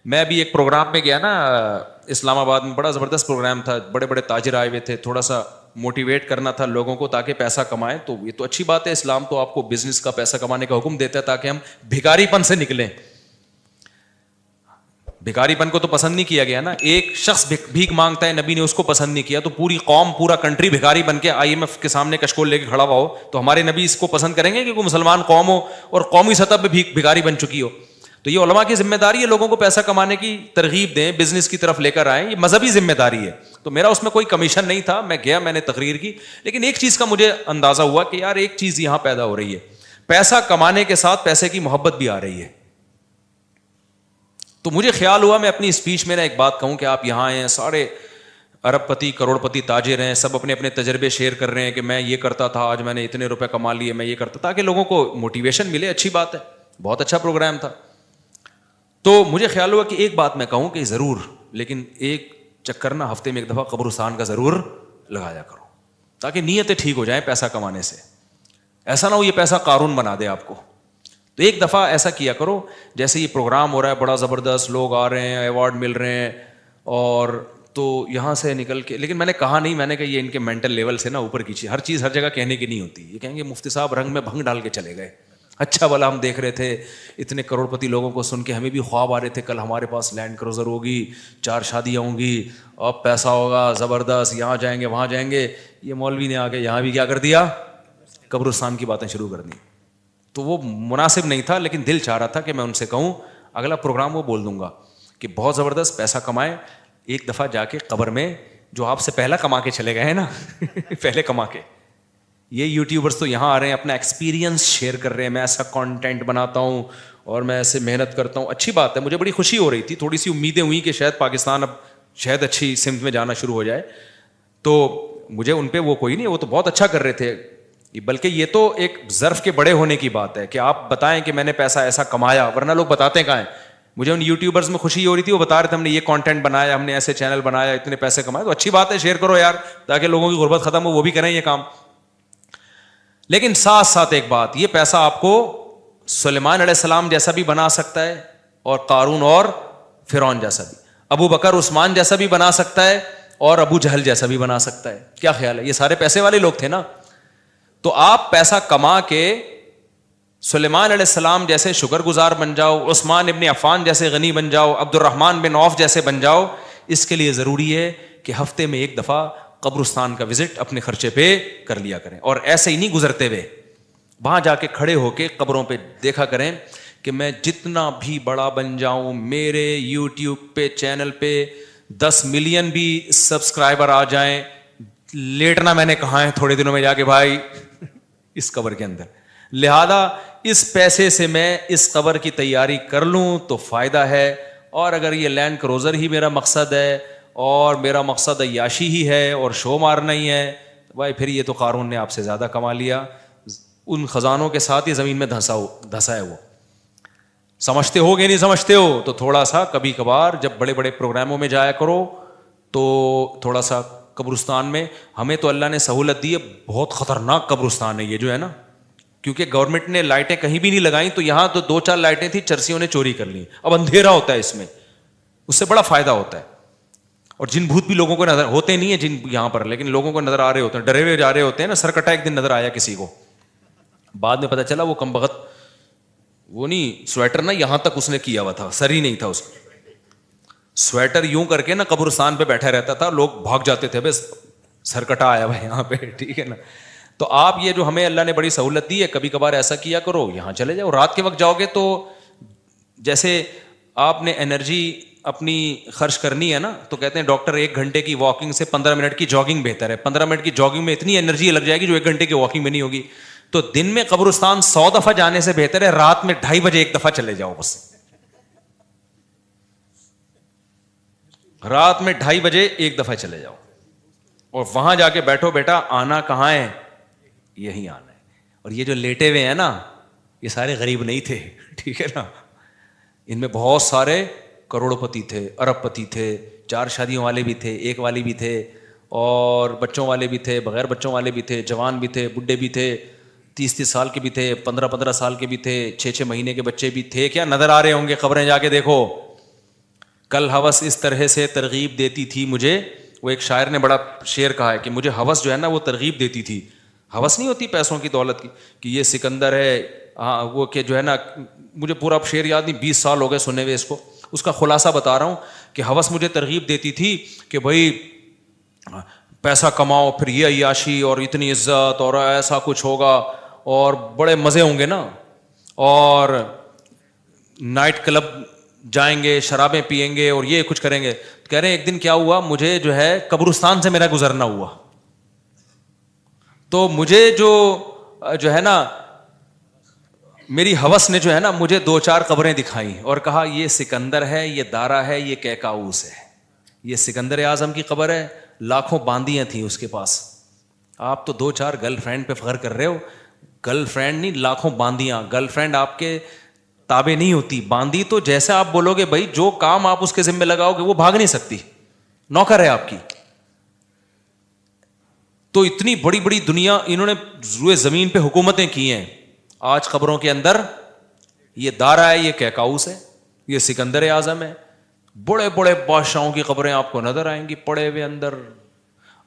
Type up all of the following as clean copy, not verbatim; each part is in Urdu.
میں ابھی ایک پروگرام میں گیا نا اسلام آباد میں, بڑا زبردست پروگرام تھا, بڑے بڑے تاجر آئے ہوئے تھے, تھوڑا سا موٹیویٹ کرنا تھا لوگوں کو تاکہ پیسہ کمائیں. تو یہ تو اچھی بات ہے, اسلام تو آپ کو بزنس کا پیسہ کمانے کا حکم دیتا ہے تاکہ ہم بھکاری پن سے نکلیں. بھکاری پن کو تو پسند نہیں کیا گیا نا, ایک شخص بھیک مانگتا ہے, نبی نے اس کو پسند نہیں کیا, تو پوری قوم پورا کنٹری بھکاری بن کے IMF کے سامنے کشکول لے کے کھڑا ہوا ہو تو ہمارے نبی اس کو پسند کریں گے کہ کوئی مسلمان قوم ہو اور قومی سطح پہ بھکاری بن چکی ہو. تو یہ علماء کی ذمہ داری ہے لوگوں کو پیسہ کمانے کی ترغیب دیں, بزنس کی طرف لے کر آئیں, یہ مذہبی ذمہ داری ہے. تو میرا اس میں کوئی کمیشن نہیں تھا, میں گیا, میں نے تقریر کی, لیکن ایک چیز کا مجھے اندازہ ہوا کہ یار ایک چیز یہاں پیدا ہو رہی ہے, پیسہ کمانے کے ساتھ پیسے کی محبت بھی آ رہی ہے. تو مجھے خیال ہوا میں اپنی اسپیچ میں نا ایک بات کہوں کہ آپ یہاں آئے ہیں, سارے ارب پتی کروڑ پتی تاجر ہیں, سب اپنے اپنے تجربے شیئر کر رہے ہیں کہ میں یہ کرتا تھا, آج میں نے اتنے روپے کما لیے, میں یہ کرتا, تاکہ لوگوں کو موٹیویشن ملے. اچھی بات ہے, بہت اچھا پروگرام تھا. تو مجھے خیال ہوا کہ ایک بات میں کہوں کہ ضرور, لیکن ایک چکر نا ہفتے میں ایک دفعہ قبرستان کا ضرور لگایا کرو تاکہ نیتیں ٹھیک ہو جائیں پیسہ کمانے سے. ایسا نہ ہو یہ پیسہ قارون بنا دے آپ کو. تو ایک دفعہ ایسا کیا کرو, جیسے یہ پروگرام ہو رہا ہے بڑا زبردست, لوگ آ رہے ہیں, ایوارڈ مل رہے ہیں, اور تو یہاں سے نکل کے, لیکن میں نے کہا نہیں, میں نے کہا یہ ان کے مینٹل لیول سے نا اوپر کی چیز, ہر چیز ہر جگہ کہنے کی نہیں ہوتی. یہ کہیں گے مفتی صاحب رنگ میں بھنگ ڈال کے چلے گئے, اچھا بھلا ہم دیکھ رہے تھے اتنے کروڑ پتی لوگوں کو سن کے ہمیں بھی خواب آ رہے تھے, کل ہمارے پاس لینڈ کروزر ہوگی, 4 شادیاں ہوں گی, اب پیسہ ہوگا زبردست, یہاں جائیں گے وہاں جائیں گے. یہ مولوی نے آ کے یہاں بھی کیا کر دیا, قبرستان کی باتیں شروع کر دی. تو وہ مناسب نہیں تھا, لیکن دل چاہ رہا تھا کہ میں ان سے کہوں اگلا پروگرام وہ بول دوں گا کہ بہت زبردست پیسہ کمائیں, ایک دفعہ جا کے قبر میں جو آپ سے پہلا کما کے چلے گئے ہیں نا پہلے کما کے, یہ یوٹیوبرس تو یہاں آ رہے ہیں اپنا ایکسپیرینس شیئر کر رہے ہیں, میں ایسا کانٹینٹ بناتا ہوں اور میں ایسے محنت کرتا ہوں. اچھی بات ہے, مجھے بڑی خوشی ہو رہی تھی, تھوڑی سی امیدیں ہوئیں کہ شاید پاکستان اب شاید اچھی سمت میں جانا شروع ہو جائے. تو مجھے ان پہ وہ کوئی نہیں, وہ تو بہت اچھا کر رہے تھے, بلکہ یہ تو ایک ظرف کے بڑے ہونے کی بات ہے کہ آپ بتائیں کہ میں نے پیسہ ایسا کمایا, ورنہ لوگ بتاتے کہاں ہیں. مجھے ان یوٹیوبرز میں خوشی ہو رہی تھی, وہ بتا رہے تھے ہم نے یہ کانٹینٹ بنایا, ہم نے ایسے چینل بنایا, اتنے پیسے کمائے. تو اچھی بات ہے, شیئر کرو یار تاکہ لوگوں کی غربت ختم ہو, وہ بھی کریں یہ کام. لیکن ساتھ ساتھ ایک بات, یہ پیسہ آپ کو سلیمان علیہ السلام جیسا بھی بنا سکتا ہے, اور قارون اور فرعون جیسا بھی, ابو بکر عثمان جیسا بھی بنا سکتا ہے, اور ابو جہل جیسا بھی بنا سکتا ہے. کیا خیال ہے, یہ سارے پیسے والے لوگ تھے نا. تو آپ پیسہ کما کے سلیمان علیہ السلام جیسے شکر گزار بن جاؤ, عثمان ابن عفان جیسے غنی بن جاؤ, عبد الرحمن بن عوف جیسے بن جاؤ. اس کے لیے ضروری ہے کہ ہفتے میں ایک دفعہ قبرستان کا وزٹ اپنے خرچے پہ کر لیا کریں, اور ایسے ہی نہیں گزرتے ہوئے, وہاں جا کے کھڑے ہو کے قبروں پہ دیکھا کریں کہ میں جتنا بھی بڑا بن جاؤں, میرے یوٹیوب پہ چینل پہ 10 ملین بھی سبسکرائبر آ جائیں, لیٹنا میں نے کہاں ہے تھوڑے دنوں میں جا کے بھائی اس قبر کے اندر. لہذا اس پیسے سے میں اس قبر کی تیاری کر لوں تو فائدہ ہے, اور اگر یہ لینڈ کروزر ہی میرا مقصد ہے اور میرا مقصد عیاشی ہی ہے اور شو مارنا ہی ہے, تو بھائی پھر یہ تو قارون نے آپ سے زیادہ کما لیا, ان خزانوں کے ساتھ ہی زمین میں دھسا ہے. وہ سمجھتے ہو کہ نہیں سمجھتے ہو, تو تھوڑا سا کبھی کبھار جب بڑے بڑے پروگراموں میں جایا کرو تو تھوڑا سا قبرستان میں, ہمیں تو اللہ نے سہولت دی ہے, بہت خطرناک قبرستان ہے یہ جو ہے نا, کیونکہ گورنمنٹ نے لائٹیں کہیں بھی نہیں لگائیں, تو یہاں تو 2-4 لائٹیں تھیں, چرسیوں نے چوری کر لی. اب اندھیرا ہوتا ہے اس میں, اس سے بڑا فائدہ ہوتا ہے. اور جن بھوت بھی لوگوں کو نظر ہوتے نہیں ہیں جن یہاں پر, لیکن لوگوں کو نظر آ رہے ہوتے ہیں, ڈرے ہوئے جا رہے ہوتے ہیں نا. سرکٹا ایک دن نظر آیا کسی کو, بعد میں پتا چلا وہ کمبخت, وہ نہیں سویٹر نا یہاں تک اس نے کیا ہوا تھا, سر ہی نہیں تھا اس کا, سویٹر یوں کر کے نا قبرستان پہ بیٹھا رہتا تھا, لوگ بھاگ جاتے تھے, بس سرکٹا آیا ہوا یہاں پہ, ٹھیک ہے نا. تو آپ یہ جو ہمیں اللہ نے بڑی سہولت دی ہے, کبھی کبھار ایسا کیا کرو, یہاں چلے جاؤ. رات کے وقت جاؤ گے تو جیسے آپ نے انرجی اپنی خرچ کرنی ہے نا, تو کہتے ہیں ڈاکٹر 1 گھنٹے کی واکنگ سے 15 منٹ کی جاگنگ بہتر ہے. 15 منٹ کی جاگنگ میں اتنی انرجی لگ جائے گی جو 1 گھنٹے کی واکنگ میں نہیں ہوگی. تو دن میں قبرستان 100 دفعہ جانے سے بہتر ہے رات میں 2:30 بجے 1 دفعہ چلے جاؤ. بس رات میں 2:30 بجے 1 دفعہ چلے جاؤ, اور وہاں جا کے بیٹھو, بیٹا آنا کہاں ہے, یہی آنا ہے. اور یہ جو لیٹے ہوئے ہیں نا, یہ سارے غریب نہیں تھے, ٹھیک ہے نا. ان میں بہت سارے کروڑ پتی تھے, ارب پتی تھے, 4 شادیوں والے بھی تھے, 1 والی بھی تھے, اور بچوں والے بھی تھے, بغیر بچوں والے بھی تھے, جوان بھی تھے, بڈھے بھی تھے, 30 سال کے بھی تھے, 15 سال کے بھی تھے, 6 مہینے کے بچے بھی تھے. کیا نظر آ رہے ہوں گے, خبریں جا کے دیکھو. کل ہوس اس طرح سے ترغیب دیتی تھی مجھے. وہ ایک شاعر نے بڑا شعر کہا ہے کہ مجھے ہوس جو ہے نا وہ ترغیب دیتی تھی. ہوس نہیں ہوتی پیسوں کی دولت کی کہ یہ سکندر ہے, ہاں وہ کہ جو ہے نا, مجھے پورا شعر یاد نہیں, 20 سال ہو گئے سنے ہوئے اس کو. اس کا خلاصہ بتا رہا ہوں کہ ہوس مجھے ترغیب دیتی تھی کہ بھائی پیسہ کماؤ, پھر یہ عیاشی اور اتنی عزت اور ایسا کچھ ہوگا اور بڑے مزے ہوں گے نا, اور نائٹ کلب جائیں گے, شرابیں پئیں گے اور یہ کچھ کریں گے. کہہ رہے ہیں ایک دن کیا ہوا, مجھے جو ہے قبرستان سے میرا گزرنا ہوا, تو مجھے جو ہے نا میری ہوس نے جو ہے نا مجھے 2-4 قبریں دکھائیں اور کہا یہ سکندر ہے, یہ دارا ہے, یہ کیکاؤس ہے. یہ سکندر اعظم کی قبر ہے, لاکھوں باندیاں تھیں اس کے پاس. آپ تو 2-4 گرل فرینڈ پہ فخر کر رہے ہو, گرل فرینڈ نہیں لاکھوں باندیاں. گرل فرینڈ آپ کے تابع نہیں ہوتی, باندی تو جیسے آپ بولو گے بھائی جو کام آپ اس کے ذمہ لگاؤ گے وہ بھاگ نہیں سکتی, نوکر ہے آپ کی. تو اتنی بڑی بڑی دنیا انہوں نے روئے زمین پہ حکومتیں کی ہیں. آج قبروں کے اندر یہ دارا ہے, یہ کیکاؤس ہے, یہ سکندر اعظم ہے. بڑے بڑے بادشاہوں کی قبریں آپ کو نظر آئیں گی پڑے ہوئے اندر.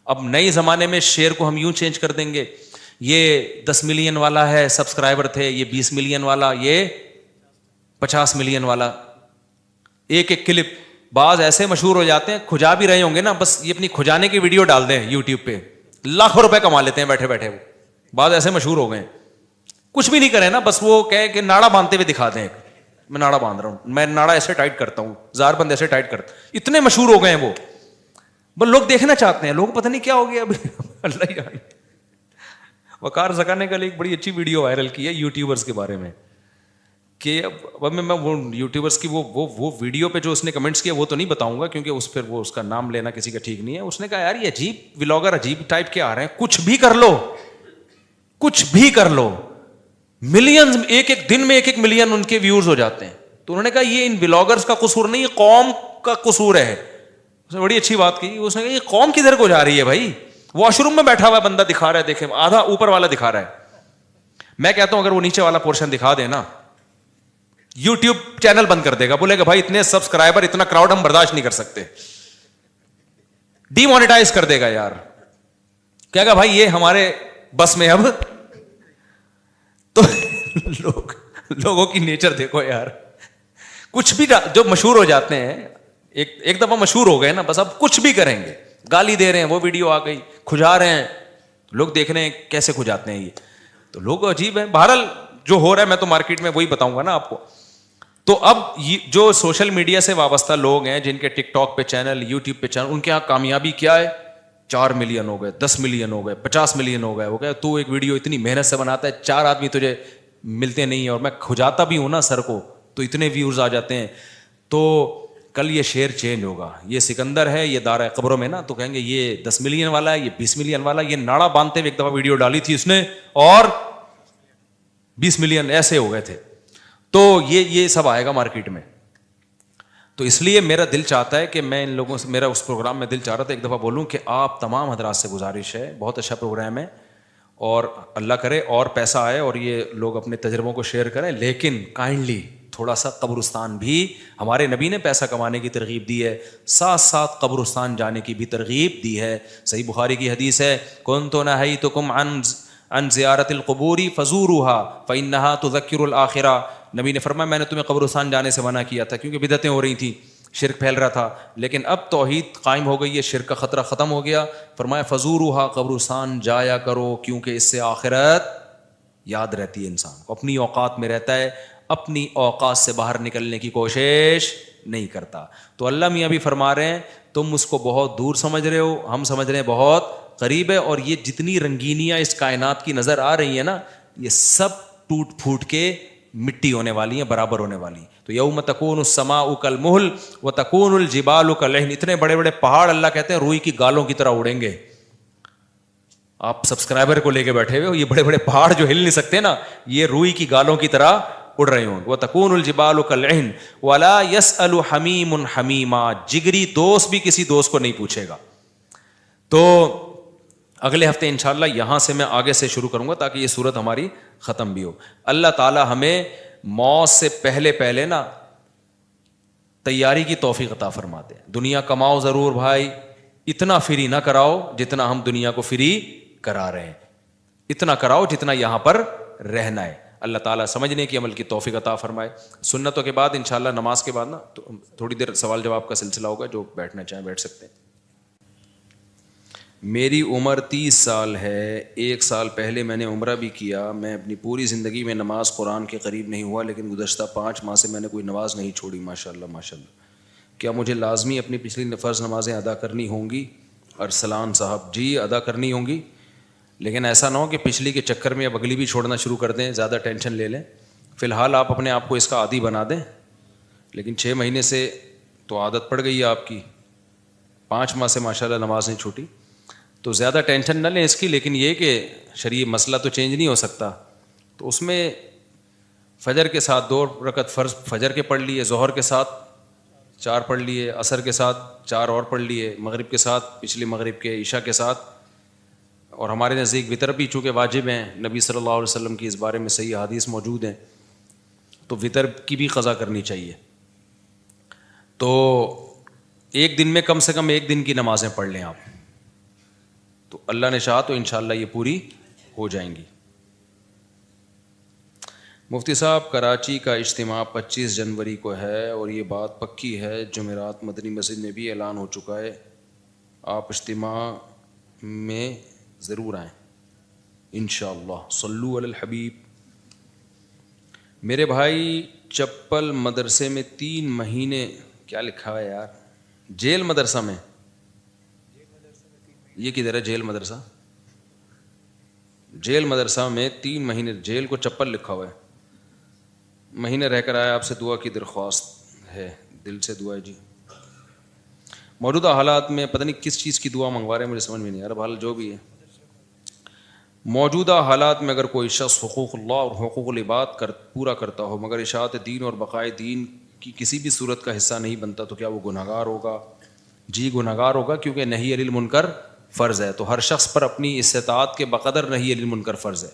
اب نئے زمانے میں شعر کو ہم یوں چینج کر دیں گے, یہ 10 ملین والا ہے سبسکرائبر تھے, یہ 20 ملین والا, یہ 50 ملین والا. ایک ایک کلپ بعض ایسے مشہور ہو جاتے ہیں, کھجا بھی رہے ہوں گے نا, بس یہ اپنی کھجانے کی ویڈیو ڈال دیں یوٹیوب پہ, لاکھوں روپے کما لیتے ہیں بیٹھے بیٹھے. وہ بعض ایسے مشہور ہو گئے, کچھ بھی نہیں کرے نا, بس وہ کہے کہ ناڑا باندھتے ہوئے دکھا دیں, میں ناڑا باندھ رہا ہوں, میں ناڑا ایسے ٹائٹ کرتا ہوں, زار بند ایسے ٹائٹ کرتا. اتنے مشہور ہو گئے ہیں وہ, بس لوگ دیکھنا چاہتے ہیں. لوگ پتہ نہیں کیا ہو گیا ابھی. اللہ جانے. وقار زکا نے کل ایک بڑی اچھی ویڈیو وائرل کی ہے یوٹیوبرز کے بارے میں, کہ اب میں وہ یوٹیوبرز کی وہ ویڈیو پہ جو اس نے کمنٹس کیا وہ تو نہیں بتاؤں گا کیونکہ اس پھر وہ اس کا نام لینا کسی کا ٹھیک نہیں ہے. اس نے کہا یار یہ عجیب ولاگر عجیب ٹائپ کے آ رہے ہیں, کچھ بھی کر لو, کچھ بھی کر لو, ملینز ایک ایک دن میں 1-1 ملین ان کے ویورز ہو جاتے ہیں. تو انہوں نے کہا یہ ان ولاگرز کا قصور نہیں, یہ قوم کا قصور ہے. اس نے بڑی اچھی بات کی, اس نے کہا یہ قوم کدھر کو جا رہی ہے بھائی, واش روم میں بیٹھا ہوا بندہ دکھا رہا ہے, دیکھیں آدھا اوپر والا دکھا رہا ہے. میں کہتا ہوں اگر وہ نیچے والا پورشن دکھا دے نا, یوٹیوب چینل بند کر دے گا, بولے گا بھائی اتنے سبسکرائبر اتنا کراؤڈ ہم برداشت نہیں کر سکتے, ڈی مانیٹائز کر دے گا یار. کہے گا بھائی یہ ہمارے بس میں اب. تو لوگوں کی نیچر دیکھو یار, کچھ بھی جو مشہور ہو جاتے ہیں ایک دفعہ مشہور ہو گئے نا, بس اب کچھ بھی کریں گے. گالی دے رہے ہیں, وہ ویڈیو آ گئی, کھجا رہے ہیں, لوگ دیکھ رہے ہیں کیسے کھجاتے ہیں یہ. تو لوگ عجیب ہیں. بہرحال جو ہو رہا ہے میں تو مارکیٹ میں وہی بتاؤں گا نا آپ کو. تو اب جو سوشل میڈیا سے وابستہ لوگ ہیں جن کے ٹک ٹاک پہ چینل, یوٹیوب پہ چینل, ان کے یہاں کامیابی کیا ہے, 4 ملین ہو گئے, 10 ملین ہو گئے, 50 ملین ہو گئے. وہ کہ تو ایک ویڈیو اتنی محنت سے بناتا ہے, 4 آدمی تجھے ملتے نہیں, اور میں کھجاتا بھی ہوں نا سر کو, تو اتنے ویوز آ جاتے ہیں. تو کل یہ شعر چینج ہوگا, یہ سکندر ہے, یہ دار ہے قبروں میں نا, تو کہیں گے یہ 10 ملین والا ہے, یہ 20 ملین والا. یہ ناڑا باندھتے ہوئے ایک دفعہ ویڈیو ڈالی تھی اس نے, اور 20 ملین ایسے ہو گئے تھے. تو یہ سب آئے گا مارکیٹ میں. تو اس لیے میرا دل چاہتا ہے کہ میں ان لوگوں سے, میرا اس پروگرام میں دل چاہ رہا تھا ایک دفعہ بولوں کہ آپ تمام حضرات سے گزارش ہے, بہت اچھا پروگرام ہے, اور اللہ کرے اور پیسہ آئے اور یہ لوگ اپنے تجربوں کو شیئر کریں, لیکن کائنڈلی تھوڑا سا قبرستان بھی, ہمارے نبی نے پیسہ کمانے کی ترغیب دی ہے, ساتھ ساتھ قبرستان جانے کی بھی ترغیب دی ہے. صحیح بخاری کی حدیث ہے, کنت نہیتکم عن زیارت القبور فزوروها فانها تذکر الاخرہ. نبی نے فرمایا میں نے تمہیں قبرستان جانے سے منع کیا تھا کیونکہ بدعتیں ہو رہی تھیں, شرک پھیل رہا تھا, لیکن اب توحید قائم ہو گئی ہے, شرک کا خطرہ ختم ہو گیا. فرمایا فزوروها, قبرستان جایا کرو, کیونکہ اس سے آخرت یاد رہتی ہے انسان کو, اپنی اوقات میں رہتا ہے, اپنی اوقات سے باہر نکلنے کی کوشش نہیں کرتا. تو اللہ میاں بھی فرما رہے ہیں تم اس کو بہت دور سمجھ رہے ہو, ہم سمجھ رہے ہیں بہت قریب ہے. اور یہ جتنی رنگینیاں اس کائنات کی نظر آ رہی ہیں نا, یہ سب ٹوٹ پھوٹ کے مٹی ہونے والی ہیں, برابر ہونے والی ہیں. تو یوم تکون السماء کالمہل وتکون الجبال کالعہن. اتنے بڑے بڑے پہاڑ اللہ کہتے ہیں روئی کی گالوں کی طرح اڑیں گے. آپ سبسکرائبر کو لے کے بیٹھے ہوئے ہو, یہ بڑے بڑے پہاڑ جو ہل نہیں سکتے نا, یہ روئی کی گالوں کی طرح اڑ رہے ہوں. وتکون الجبال کالعہن ولا يسأل حمیم حمیما. جگری دوست بھی کسی دوست کو نہیں پوچھے گا. تو اگلے ہفتے انشاءاللہ یہاں سے میں آگے سے شروع کروں گا تاکہ یہ صورت ہماری ختم بھی ہو. اللہ تعالی ہمیں موت سے پہلے نا تیاری کی توفیق عطا فرما دے. دنیا کماؤ ضرور بھائی, اتنا فری نہ کراؤ جتنا ہم دنیا کو فری کرا رہے ہیں, اتنا کراؤ جتنا یہاں پر رہنا ہے. اللہ تعالیٰ سمجھنے کی عمل کی توفیق عطا فرمائے. سنتوں کے بعد انشاءاللہ نماز کے بعد نا تھوڑی دیر سوال جواب کا سلسلہ ہوگا, جو بیٹھنا چاہیں بیٹھ سکتے ہیں. میری عمر 30 سال ہے. 1 سال پہلے میں نے عمرہ بھی کیا. میں اپنی پوری زندگی میں نماز قرآن کے قریب نہیں ہوا, لیکن گزشتہ 5 ماہ سے میں نے کوئی نماز نہیں چھوڑی. ماشاءاللہ ماشاءاللہ. کیا مجھے لازمی اپنی پچھلی فرض نمازیں ادا کرنی ہوں گی؟ ارسلان صاحب جی ادا کرنی ہوں گی, لیکن ایسا نہ ہو کہ پچھلی کے چکر میں اب اگلی بھی چھوڑنا شروع کر دیں, زیادہ ٹینشن لے لیں. فی الحال آپ اپنے آپ کو اس کا عادی بنا دیں, لیکن 6 مہینے سے تو عادت پڑ گئی ہے آپ کی, 5 ماہ سے ماشاءاللہ نماز نہیں چھوٹی, تو زیادہ ٹینشن نہ لیں اس کی. لیکن یہ کہ شرعی مسئلہ تو چینج نہیں ہو سکتا, تو اس میں فجر کے ساتھ 2 رکعت فرض فجر کے پڑھ لیے, ظہر کے ساتھ 4 پڑھ لیے, عصر کے ساتھ 4 اور پڑھ لیے, مغرب کے ساتھ پچھلی مغرب کے, عشاء کے ساتھ. اور ہمارے نزدیک وطر بھی چونکہ واجب ہیں, نبی صلی اللہ علیہ وسلم کی اس بارے میں صحیح حدیث موجود ہیں, تو وطر کی بھی قضا کرنی چاہیے. تو ایک دن میں کم سے کم 1 دن کی نمازیں پڑھ لیں آپ, تو اللہ نے چاہا تو انشاءاللہ یہ پوری ہو جائیں گی. مفتی صاحب کراچی کا اجتماع 25 جنوری کو ہے, اور یہ بات پکی ہے, جمعرات مدنی مسجد میں بھی اعلان ہو چکا ہے. آپ اجتماع میں ضرور آئیں انشاءاللہ. صلو علی الحبیب. میرے بھائی چپل مدرسے میں 3 مہینے, کیا لکھا ہے یار, جیل مدرسہ میں, یہ کدھر ہے جیل مدرسہ؟ جیل مدرسہ میں 3 مہینے, جیل کو چپل لکھا ہوا ہے, مہینے رہ کر آیا. آپ سے دعا کی درخواست ہے, دل سے دعا ہے جی. موجودہ حالات میں پتہ نہیں کس چیز کی دعا منگوا رہے ہیں, مجھے سمجھ میں نہیں آ رہا. حال جو بھی ہے, موجودہ حالات میں اگر کوئی شخص حقوق اللہ اور حقوق العباد پورا کرتا ہو مگر اشاعت دین اور بقائے دین کی کسی بھی صورت کا حصہ نہیں بنتا, تو کیا وہ گنہگار ہوگا؟ جی گنہگار ہوگا, کیونکہ نہی عن المنکر فرض ہے, تو ہر شخص پر اپنی استطاعت کے بقدر نہی عن المنکر فرض ہے.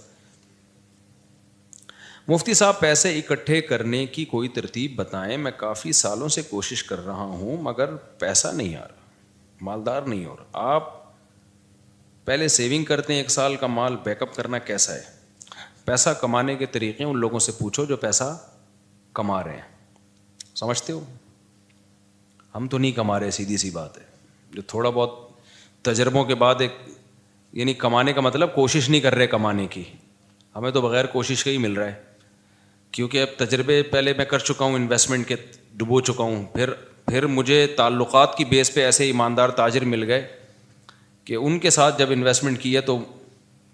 مفتی صاحب پیسے اکٹھے کرنے کی کوئی ترتیب بتائیں. میں کافی سالوں سے کوشش کر رہا ہوں مگر پیسہ نہیں آ رہا, مالدار نہیں ہو رہا. آپ پہلے سیونگ کرتے ہیں, 1 سال کا مال بیک اپ کرنا کیسا ہے؟ پیسہ کمانے کے طریقے ان لوگوں سے پوچھو جو پیسہ کما رہے ہیں, سمجھتے ہو؟ ہم تو نہیں کما رہے, سیدھی سی بات ہے. جو تھوڑا بہت تجربوں کے بعد ایک, یعنی کمانے کا مطلب کوشش نہیں کر رہے کمانے کی, ہمیں تو بغیر کوشش کا ہی مل رہا ہے, کیونکہ اب تجربے پہلے میں کر چکا ہوں, انویسٹمنٹ کے ڈبو چکا ہوں. پھر مجھے تعلقات کی بیس پہ ایسے ایماندار تاجر مل گئے کہ ان کے ساتھ جب انویسٹمنٹ کیا تو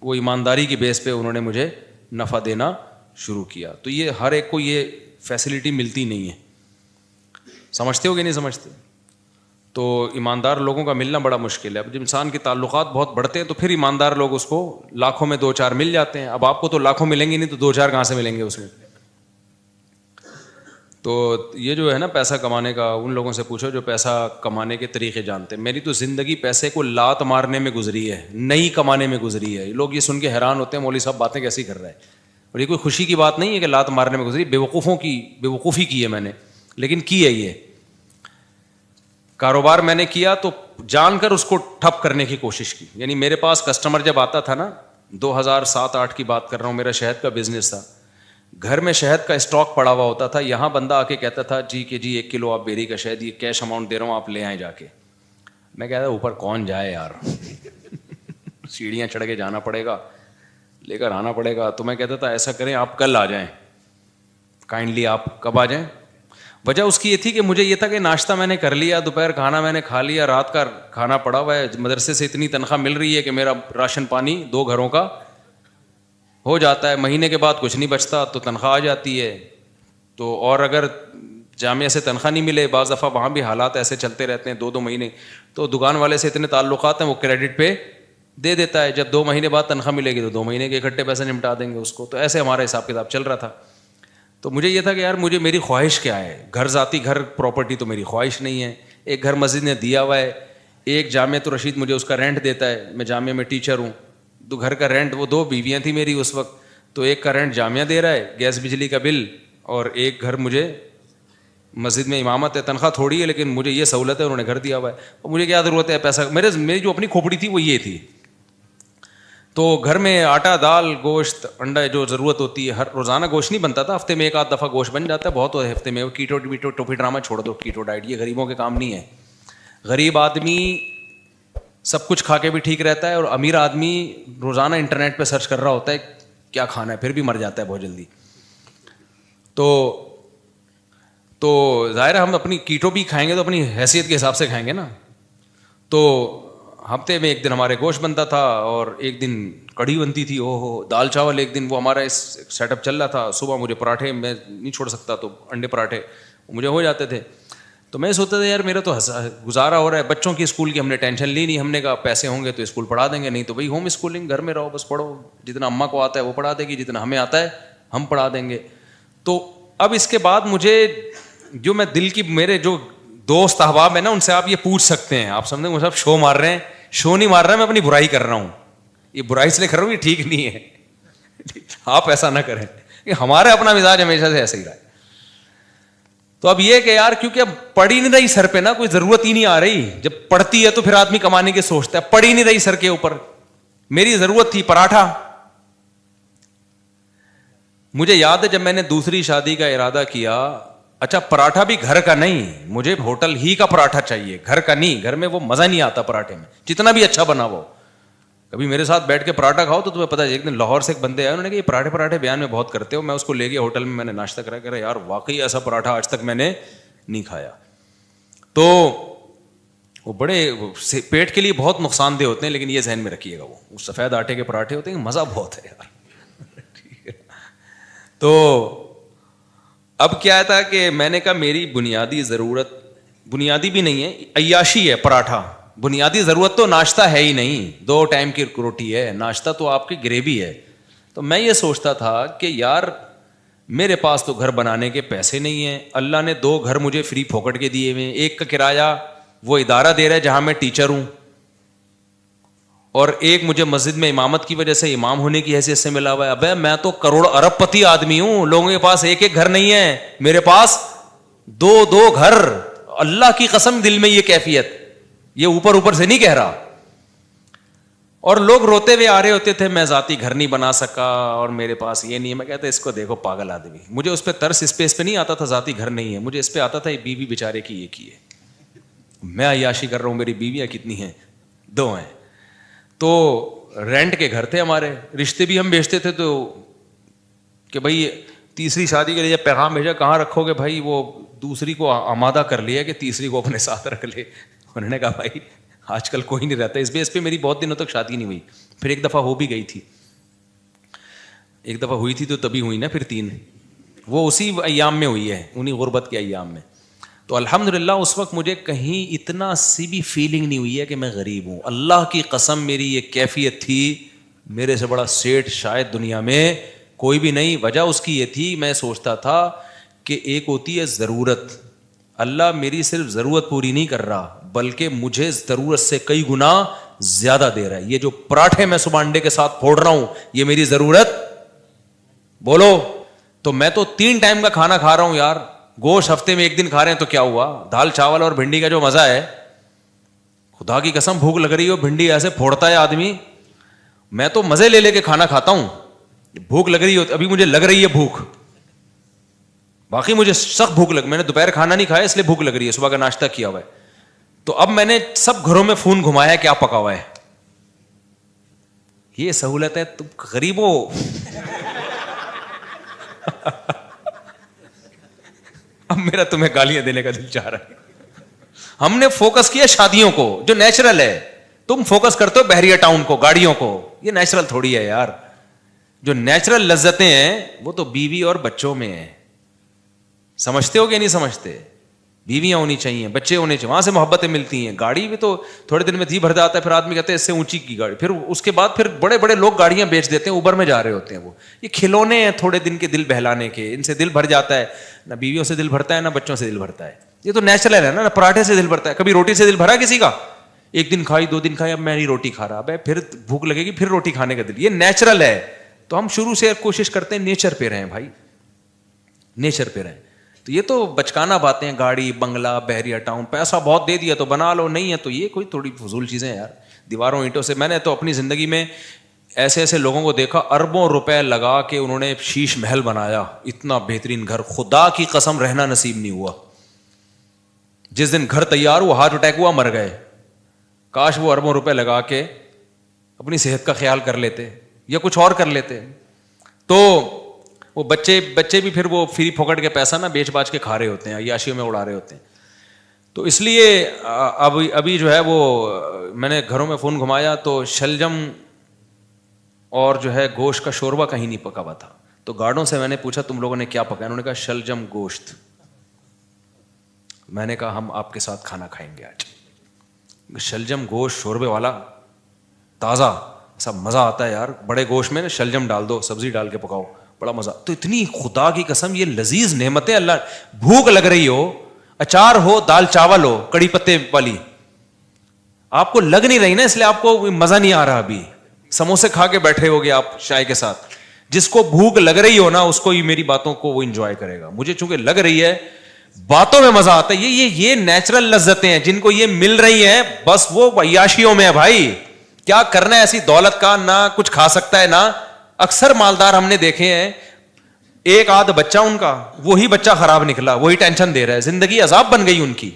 وہ ایمانداری کی بیس پہ انہوں نے مجھے نفع دینا شروع کیا. تو یہ ہر ایک کو یہ فیسلٹی ملتی نہیں ہے, سمجھتے ہو کہ نہیں سمجھتے؟ تو ایماندار لوگوں کا ملنا بڑا مشکل ہے. اب جب انسان کے تعلقات بہت بڑھتے ہیں تو پھر ایماندار لوگ اس کو لاکھوں میں 2-4 مل جاتے ہیں. اب آپ کو تو لاکھوں ملیں گے نہیں, تو 2-4 کہاں سے ملیں گے اس میں؟ تو یہ جو ہے نا پیسہ کمانے کا, ان لوگوں سے پوچھو جو پیسہ کمانے کے طریقے جانتے ہیں. میری تو زندگی پیسے کو لات مارنے میں گزری ہے, نہیں کمانے میں گزری ہے. لوگ یہ سن کے حیران ہوتے ہیں, مولوی صاحب باتیں کیسی کر رہا ہے. اور یہ کوئی خوشی کی بات نہیں ہے کہ لات مارنے میں گزری, بیوقوفی کی ہے میں نے, لیکن کی ہے. یہ کاروبار میں نے کیا تو جان کر اس کو ٹھپ کرنے کی کوشش کی. یعنی میرے پاس کسٹمر جب آتا تھا نا, 2007-8 کی بات کر رہا ہوں, میرا شہد کا بزنس تھا, گھر میں شہد کا اسٹاک پڑا ہوا ہوتا تھا. یہاں بندہ آ کے کہتا تھا جی 1 کلو آپ بیری کا شہد, یہ کیش اماؤنٹ دے رہا ہوں, آپ لے آئیں جا کے. میں کہتا تھا اوپر کون جائے یار, سیڑھیاں چڑھ کے جانا پڑے گا, لے کر آنا پڑے گا. تو میں کہتا تھا ایسا کریں آپ کل آ جائیں, کائنڈلی آپ کب آ جائیں. وجہ اس کی یہ تھی کہ مجھے یہ تھا کہ ناشتہ میں نے کر لیا, دوپہر کھانا میں نے کھا لیا, رات کا کھانا پڑا ہوا ہے, مدرسے سے اتنی تنخواہ مل رہی ہے کہ میرا راشن پانی 2 گھروں کا ہو جاتا ہے. مہینے کے بعد کچھ نہیں بچتا تو تنخواہ آ جاتی ہے. تو اور اگر جامعہ سے تنخواہ نہیں ملے, بعض دفعہ وہاں بھی حالات ایسے چلتے رہتے ہیں 2-2 مہینے, تو دکان والے سے اتنے تعلقات ہیں وہ کریڈٹ پہ دے دیتا ہے. جب 2 مہینے بعد تنخواہ ملے گی تو 2 مہینے کے اکٹھے پیسے نمٹا دیں گے اس کو. تو ایسے ہمارا حساب کتاب چل رہا تھا. تو مجھے یہ تھا کہ یار میری خواہش کیا ہے, ذاتی گھر پراپرٹی تو میری خواہش نہیں ہے. ایک گھر مسجد نے دیا ہوا ہے, ایک جامعہ تو رشید مجھے اس کا رینٹ دیتا ہے, میں جامعہ میں ٹیچر ہوں. تو گھر کا رینٹ, وہ 2 بیویاں تھیں میری اس وقت, تو ایک کا رینٹ جامعہ دے رہا ہے, گیس بجلی کا بل, اور ایک گھر مجھے مسجد میں امامت ہے, تنخواہ تھوڑی ہے, لیکن مجھے یہ سہولت ہے, انہوں نے گھر دیا ہوا ہے, اور مجھے کیا ضرورت ہے پیسہ. میری جو اپنی کھوپڑی تھی وہ یہ تھی. تو گھر میں آٹا, دال, گوشت, انڈا جو ضرورت ہوتی ہے, ہر روزانہ گوشت نہیں بنتا تھا, ہفتے میں ایک آدھ دفعہ گوشت بن جاتا ہے, بہت ہوتا ہے ہفتے میں. کیٹو ویٹو ٹوفی ڈرامہ چھوڑ دو, کیٹو ڈائٹ یہ غریبوں کے کام نہیں ہے. غریب آدمی سب کچھ کھا کے بھی ٹھیک رہتا ہے, اور امیر آدمی روزانہ انٹرنیٹ پہ سرچ کر رہا ہوتا ہے کیا کھانا ہے, پھر بھی مر جاتا ہے بہت جلدی. تو ظاہر ہے ہم اپنی کیٹو بھی کھائیں گے تو اپنی حیثیت کے حساب سے کھائیں گے نا. تو ہفتے میں ایک دن ہمارے گوشت بنتا تھا, اور ایک دن کڑھی بنتی تھی, دال چاول ایک دن. وہ ہمارا اس سیٹ اپ چل رہا تھا. صبح مجھے پراٹھے, میں نہیں چھوڑ سکتا, تو انڈے پراٹھے مجھے ہو جاتے تھے. تو میں سوچتا تھا یار میرا تو گزارا ہو رہا ہے. بچوں کی اسکول کی ہم نے ٹینشن لی نہیں, ہم نے کہا پیسے ہوں گے تو اسکول پڑھا دیں گے, نہیں تو بھائی ہوم اسکولنگ, گھر میں رہو بس پڑھو, جتنا اماں کو آتا ہے وہ پڑھا دے گی, جتنا ہمیں آتا ہے ہم پڑھا دیں گے. تو اب اس کے بعد مجھے جو میں دل کی, میرے جو دوست احباب ہیں نا, ان سے آپ یہ پوچھ سکتے ہیں, آپ سمجھیں مجھے شو مار رہے ہیں, شو نہیں مار رہا, میں اپنی برائی کر رہا ہوں. یہ برائی اس لیے کر رہا ہوں, یہ ٹھیک نہیں ہے, آپ ایسا نہ کریں, ہمارا اپنا مزاج ہمیشہ سے ایسا ہی رہا ہے. تو اب یہ کہ یار کیونکہ اب پڑ ہی نہیں رہی سر پہ نا, کوئی ضرورت ہی نہیں آ رہی. جب پڑتی ہے تو پھر آدمی کمانے کے سوچتا ہے, پڑ ہی نہیں رہی سر کے اوپر. میری ضرورت تھی پراٹھا. مجھے یاد ہے جب میں نے دوسری شادی کا ارادہ کیا, اچھا پراٹھا بھی گھر کا نہیں, مجھے ہوٹل ہی کا پراٹھا چاہیے, گھر کا نہیں. گھر میں وہ مزہ نہیں آتا پراٹھے میں, جتنا بھی اچھا بنا وہ. کبھی میرے ساتھ بیٹھ کے پراٹھا کھاؤ تو تمہیں پتا ہے. ایک دن لاہور سے ایک بندے آئے, انہوں نے کہا یہ پراٹھے بیان میں بہت کرتے ہو. میں اس کو لے گیا ہوٹل میں, میں نے ناشتہ کرا, کہہ رہا یار واقعی ایسا پراٹھا آج تک میں نے نہیں کھایا. تو وہ بڑے پیٹ کے لیے بہت نقصان دہ ہوتے ہیں, لیکن یہ ذہن میں رکھیے گا, وہ سفید آٹے کے پراٹھے ہوتے ہیں, مزہ بہت ہے یار. تو اب کیا تھا کہ میں نے کہا میری بنیادی ضرورت, بنیادی بھی نہیں ہے, عیاشی ہے پراٹھا. بنیادی ضرورت تو ناشتہ ہے ہی نہیں, 2 ٹائم کی روٹی ہے, ناشتہ تو آپ کی گریوی ہے. تو میں یہ سوچتا تھا کہ یار میرے پاس تو گھر بنانے کے پیسے نہیں ہیں, اللہ نے 2 گھر مجھے فری پھوکٹ کے دیے ہوئے ہیں. ایک کا کرایہ وہ ادارہ دے رہا ہے جہاں میں ٹیچر ہوں, اور ایک مجھے مسجد میں امامت کی وجہ سے امام ہونے کی حیثیت سے ملا ہوا ہے. ابے میں تو کروڑ ارب پتی آدمی ہوں, لوگوں کے پاس ایک ایک گھر نہیں ہے, میرے پاس 2 گھر. اللہ کی قسم دل میں یہ کیفیت, یہ اوپر سے نہیں کہہ رہا. اور لوگ روتے ہوئے آ رہے ہوتے تھے میں ذاتی گھر نہیں بنا سکا اور میرے پاس یہ نہیں ہے. میں کہتا اس کو دیکھو پاگل آدمی. مجھے اس پہ ترس اس پہ نہیں آتا تھا ذاتی گھر نہیں ہے, مجھے اس پہ آتا تھا یہ بیوی بیچارے کی ایک ہی ہے, میں عیاشی کر رہا ہوں, میری بیویاں کتنی ہیں, 2 ہیں. تو رینٹ کے گھر تھے ہمارے, رشتے بھی ہم بیچتے تھے. تو کہ بھائی تیسری شادی کے لیے جب پیغام بھیجا کہاں رکھو گے بھائی, وہ دوسری کو آمادہ کر لیا کہ تیسری کو اپنے ساتھ رکھ لے. انہوں نے کہا بھائی آج کل کوئی نہیں رہتا. اس بیس پہ میری بہت دنوں تک شادی نہیں ہوئی. پھر ایک دفعہ ہو بھی گئی تھی, ایک دفعہ ہوئی تھی تو تبھی ہوئی نا, پھر 3 وہ اسی ایام میں ہوئی ہے, انہیں غربت کے ایام میں. تو الحمدللہ اس وقت مجھے کہیں اتنا سی بھی فیلنگ نہیں ہوئی ہے کہ میں غریب ہوں. اللہ کی قسم میری یہ کیفیت تھی, میرے سے بڑا سیٹ شاید دنیا میں کوئی بھی نہیں. وجہ اس کی یہ تھی, میں سوچتا تھا کہ ایک ہوتی ہے ضرورت, اللہ میری صرف ضرورت پوری نہیں کر رہا بلکہ مجھے ضرورت سے کئی گنا زیادہ دے رہا ہے. یہ جو پراٹھے میں صبح انڈے کے ساتھ پھوڑ رہا ہوں یہ میری ضرورت بولو. تو میں تو 3 ٹائم کا کھانا کھا رہا ہوں یار. گوشت ہفتے میں 1 دن کھا رہے ہیں تو کیا ہوا, دال چاول اور بھنڈی کا جو مزہ ہے, خدا کی قسم بھوک لگ رہی ہو, بھنڈی ایسے پھوڑتا ہے آدمی. میں تو مزے لے لے کے کھانا کھاتا ہوں, بھوک لگ رہی ہو, ابھی مجھے لگ رہی ہے بھوک, باقی مجھے سخت بھوک لگ, میں نے دوپہر کھانا نہیں کھایا اس لیے بھوک لگ رہی ہے, صبح کا ناشتہ کیا ہوا ہے. تو اب میں نے سب گھروں میں فون گھمایا کیا پکا ہوا ہے. یہ سہولت ہے, تم غریبوں اب میرا تمہیں گالیاں دینے کا دل چاہ رہا ہے. ہم نے فوکس کیا شادیوں کو جو نیچرل ہے, تم فوکس کرتے ہو بحریہ ٹاؤن کو, گاڑیوں کو. یہ نیچرل تھوڑی ہے یار, جو نیچرل لذتیں ہیں وہ تو بیوی اور بچوں میں ہیں. سمجھتے ہو کہ نہیں سمجھتے؟ بیویاں ہونی چاہیے, بچے ہونے چاہیے, وہاں سے محبتیں ملتی ہیں. گاڑی بھی تو تھوڑے دن میں جی بھر جاتا ہے, پھر آدمی کہتے ہیں اس سے اونچی کی گاڑی, پھر اس کے بعد پھر بڑے بڑے لوگ گاڑیاں بیچ دیتے ہیں, اوبر میں جا رہے ہوتے ہیں. وہ یہ کھلونے ہیں تھوڑے دن کے دل بہلانے کے, ان سے دل بھر جاتا ہے. نہ بیویوں سے دل بھرتا ہے نہ بچوں سے دل بھرتا ہے. یہ تو نیچرل ہے نا, پراٹھے سے دل بھرتا ہے. کبھی روٹی سے دل بھرا کسی کا؟ 1 دن کھائی 2 دن کھائی, اب میں نہیں روٹی کھا رہا, اب پھر بھوک لگے گی پھر روٹی کھانے کا دل. یہ نیچرل ہے. تو ہم شروع سے کوشش کرتے ہیں نیچر پہ رہیں بھائی, نیچر پہ رہیں. تو یہ تو بچکانا باتیں ہیں, گاڑی بنگلہ بحریہ ٹاؤن, پیسہ بہت دے دیا تو بنا لو, نہیں ہے تو یہ کوئی تھوڑی فضول چیزیں ہیں یار. دیواروں اینٹوں سے, میں نے تو اپنی زندگی میں ایسے ایسے لوگوں کو دیکھا اربوں روپے لگا کے انہوں نے شیش محل بنایا, اتنا بہترین گھر, خدا کی قسم رہنا نصیب نہیں ہوا. جس دن گھر تیار ہوا ہارٹ اٹیک ہوا, مر گئے. کاش وہ اربوں روپے لگا کے اپنی صحت کا خیال کر لیتے یا کچھ اور کر لیتے. تو وہ بچے بھی پھر وہ فری پھوکٹ کے پیسہ نا بیچ باچ کے کھا رہے ہوتے ہیں, عیاشیوں میں اڑا رہے ہوتے ہیں. تو اس لیے ابھی جو ہے وہ میں نے گھروں میں فون گھمایا تو شلجم اور جو ہے گوشت کا شوربہ کہیں نہیں پکا ہوا تھا. تو گارڈوں سے میں نے پوچھا تم لوگوں نے کیا پکایا, انہوں نے کہا شلجم گوشت. میں نے کہا ہم آپ کے ساتھ کھانا کھائیں گے آج. شلجم گوشت شوربے والا تازہ, ایسا مزہ آتا ہے یار. بڑے گوشت میں شلجم ڈال دو, سبزی ڈال کے پکاؤ, بڑا مزہ. تو اتنی خدا کی قسم یہ لذیذ نعمتیں اللہ, بھوک لگ رہی ہو, اچار ہو, دال چاول ہو, کڑی پتے والی, آپ کو لگ نہیں رہی نا, اس لیے آپ کو مزہ نہیں آ رہا. ابھی سموسے کھا کے بیٹھے ہوگے آپ چائے کے ساتھ. جس کو بھوک لگ رہی ہو نا اس کو یہ میری باتوں کو وہ انجوائے کرے گا. مجھے چونکہ لگ رہی ہے, باتوں میں مزہ آتا ہے. یہ نیچرل لذتیں ہیں جن کو یہ مل رہی ہیں, بس وہ عیاشیوں میں ہے بھائی. کیا کرنا ہے ایسی دولت کا, نہ کچھ کھا سکتا ہے نہ. اکثر مالدار ہم نے دیکھے ہیں, ایک آدھ بچہ ان کا, وہی بچہ خراب نکلا, وہی ٹینشن دے رہا ہے, زندگی عذاب بن گئی ان کی.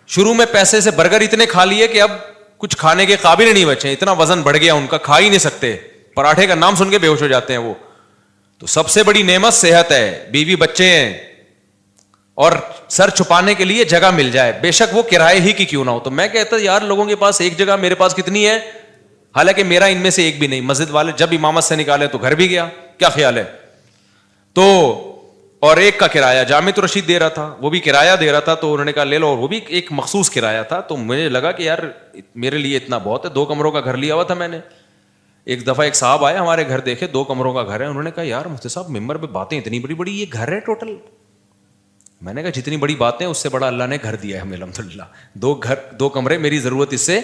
شروع میں پیسے سے برگر اتنے کھا لیے کہ اب کچھ کھانے کے قابل نہیں بچے, اتنا وزن بڑھ گیا ان کا, کھا ہی نہیں سکتے. پراٹھے کا نام سن کے بے ہوش ہو جاتے ہیں وہ. تو سب سے بڑی نعمت صحت ہے, بیوی بچے ہیں, اور سر چھپانے کے لیے جگہ مل جائے, بے شک وہ کرائے ہی کی کیوں نہ ہو. تو میں کہتا یار لوگوں کے پاس ایک جگہ, میرے پاس کتنی ہے, حالانکہ میرا ان میں سے ایک بھی نہیں. مسجد والے جب امامت سے نکالے تو گھر بھی گیا, کیا خیال ہے. تو اور ایک کا کرایہ جامع رشید دے رہا تھا, وہ بھی کرایہ دے رہا تھا, تو انہوں نے کہا لے لو, اور وہ بھی ایک مخصوص کرایہ تھا. تو مجھے لگا کہ یار میرے لیے اتنا بہت ہے. 2 کمروں کا گھر لیا ہوا تھا میں نے. ایک دفعہ ایک صاحب آئے ہمارے گھر, دیکھے 2 کمروں کا گھر ہے, انہوں نے کہا یار مفتی صاحب ممبر پہ باتیں اتنی بڑی بڑی, یہ گھر ہے ٹوٹل. میں نے کہا جتنی بڑی باتیں اس سے بڑا اللہ نے گھر دیا ہے ہمیں الحمدللہ. 2 کمرے, میری ضرورت اس سے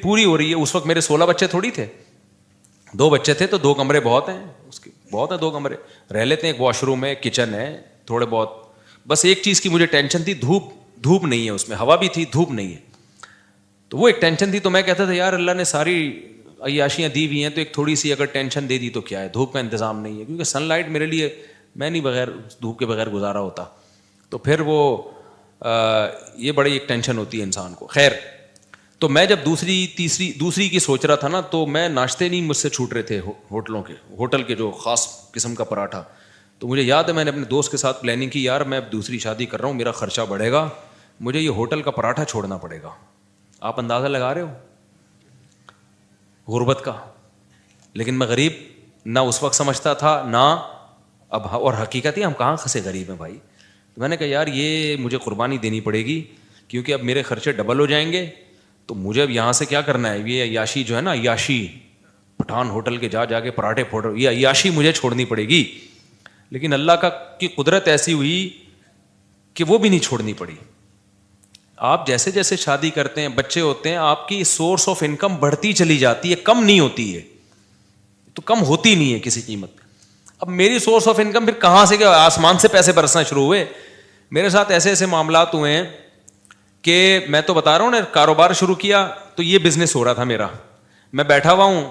پوری ہو رہی ہے. اس وقت میرے 16 بچے تھوڑی تھے, 2 بچے تھے, تو 2 کمرے بہت ہیں, اس کے بہت ہیں 2 کمرے, رہ لیتے ہیں. ایک واش روم ہے, کچن ہے, تھوڑے بہت. بس ایک چیز کی مجھے ٹینشن تھی, دھوپ نہیں ہے اس میں, ہوا بھی تھی, دھوپ نہیں ہے, تو وہ ایک ٹینشن تھی. تو میں کہتا تھا یار اللہ نے ساری عیاشیاں دی ہوئی ہیں, تو ایک تھوڑی سی اگر ٹینشن دے دی تو کیا ہے, دھوپ کا انتظام نہیں ہے, کیونکہ سن لائٹ میرے لیے, میں نہیں بغیر دھوپ کے بغیر گزارا ہوتا. تو پھر وہ یہ بڑی ایک ٹینشن ہوتی ہے انسان کو. خیر, تو میں جب دوسری کی سوچ رہا تھا نا, تو میں ناشتے نہیں مجھ سے چھوٹ رہے تھے ہوٹل کے جو خاص قسم کا پراٹھا. تو مجھے یاد ہے میں نے اپنے دوست کے ساتھ پلاننگ کی, یار میں اب دوسری شادی کر رہا ہوں, میرا خرچہ بڑھے گا, مجھے یہ ہوٹل کا پراٹھا چھوڑنا پڑے گا. آپ اندازہ لگا رہے ہو غربت کا. لیکن میں غریب نہ اس وقت سمجھتا تھا نہ اب, اور حقیقت ہے ہم کہاں خسے غریب ہیں بھائی. تو میں نے کہا یار یہ مجھے قربانی دینی پڑے گی, کیونکہ اب میرے خرچے ڈبل ہو جائیں گے. تو مجھے اب یہاں سے کیا کرنا ہے, یہ عیاشی جو ہے نا, عیاشی پٹھان ہوٹل کے جا کے پراٹھے پھوڑ, یہ عیاشی مجھے چھوڑنی پڑے گی. لیکن اللہ کی قدرت ایسی ہوئی کہ وہ بھی نہیں چھوڑنی پڑی. آپ جیسے جیسے شادی کرتے ہیں, بچے ہوتے ہیں, آپ کی سورس آف انکم بڑھتی چلی جاتی ہے, کم نہیں ہوتی ہے. تو کم ہوتی نہیں ہے کسی قیمت. اب میری سورس آف انکم پھر کہاں سے, آسمان سے پیسے برسنا شروع ہوئے. میرے ساتھ ایسے ایسے معاملات ہوئے ہیں کہ میں تو بتا رہا ہوں نا, کاروبار شروع کیا تو یہ بزنس ہو رہا تھا میرا. میں بیٹھا ہوا ہوں,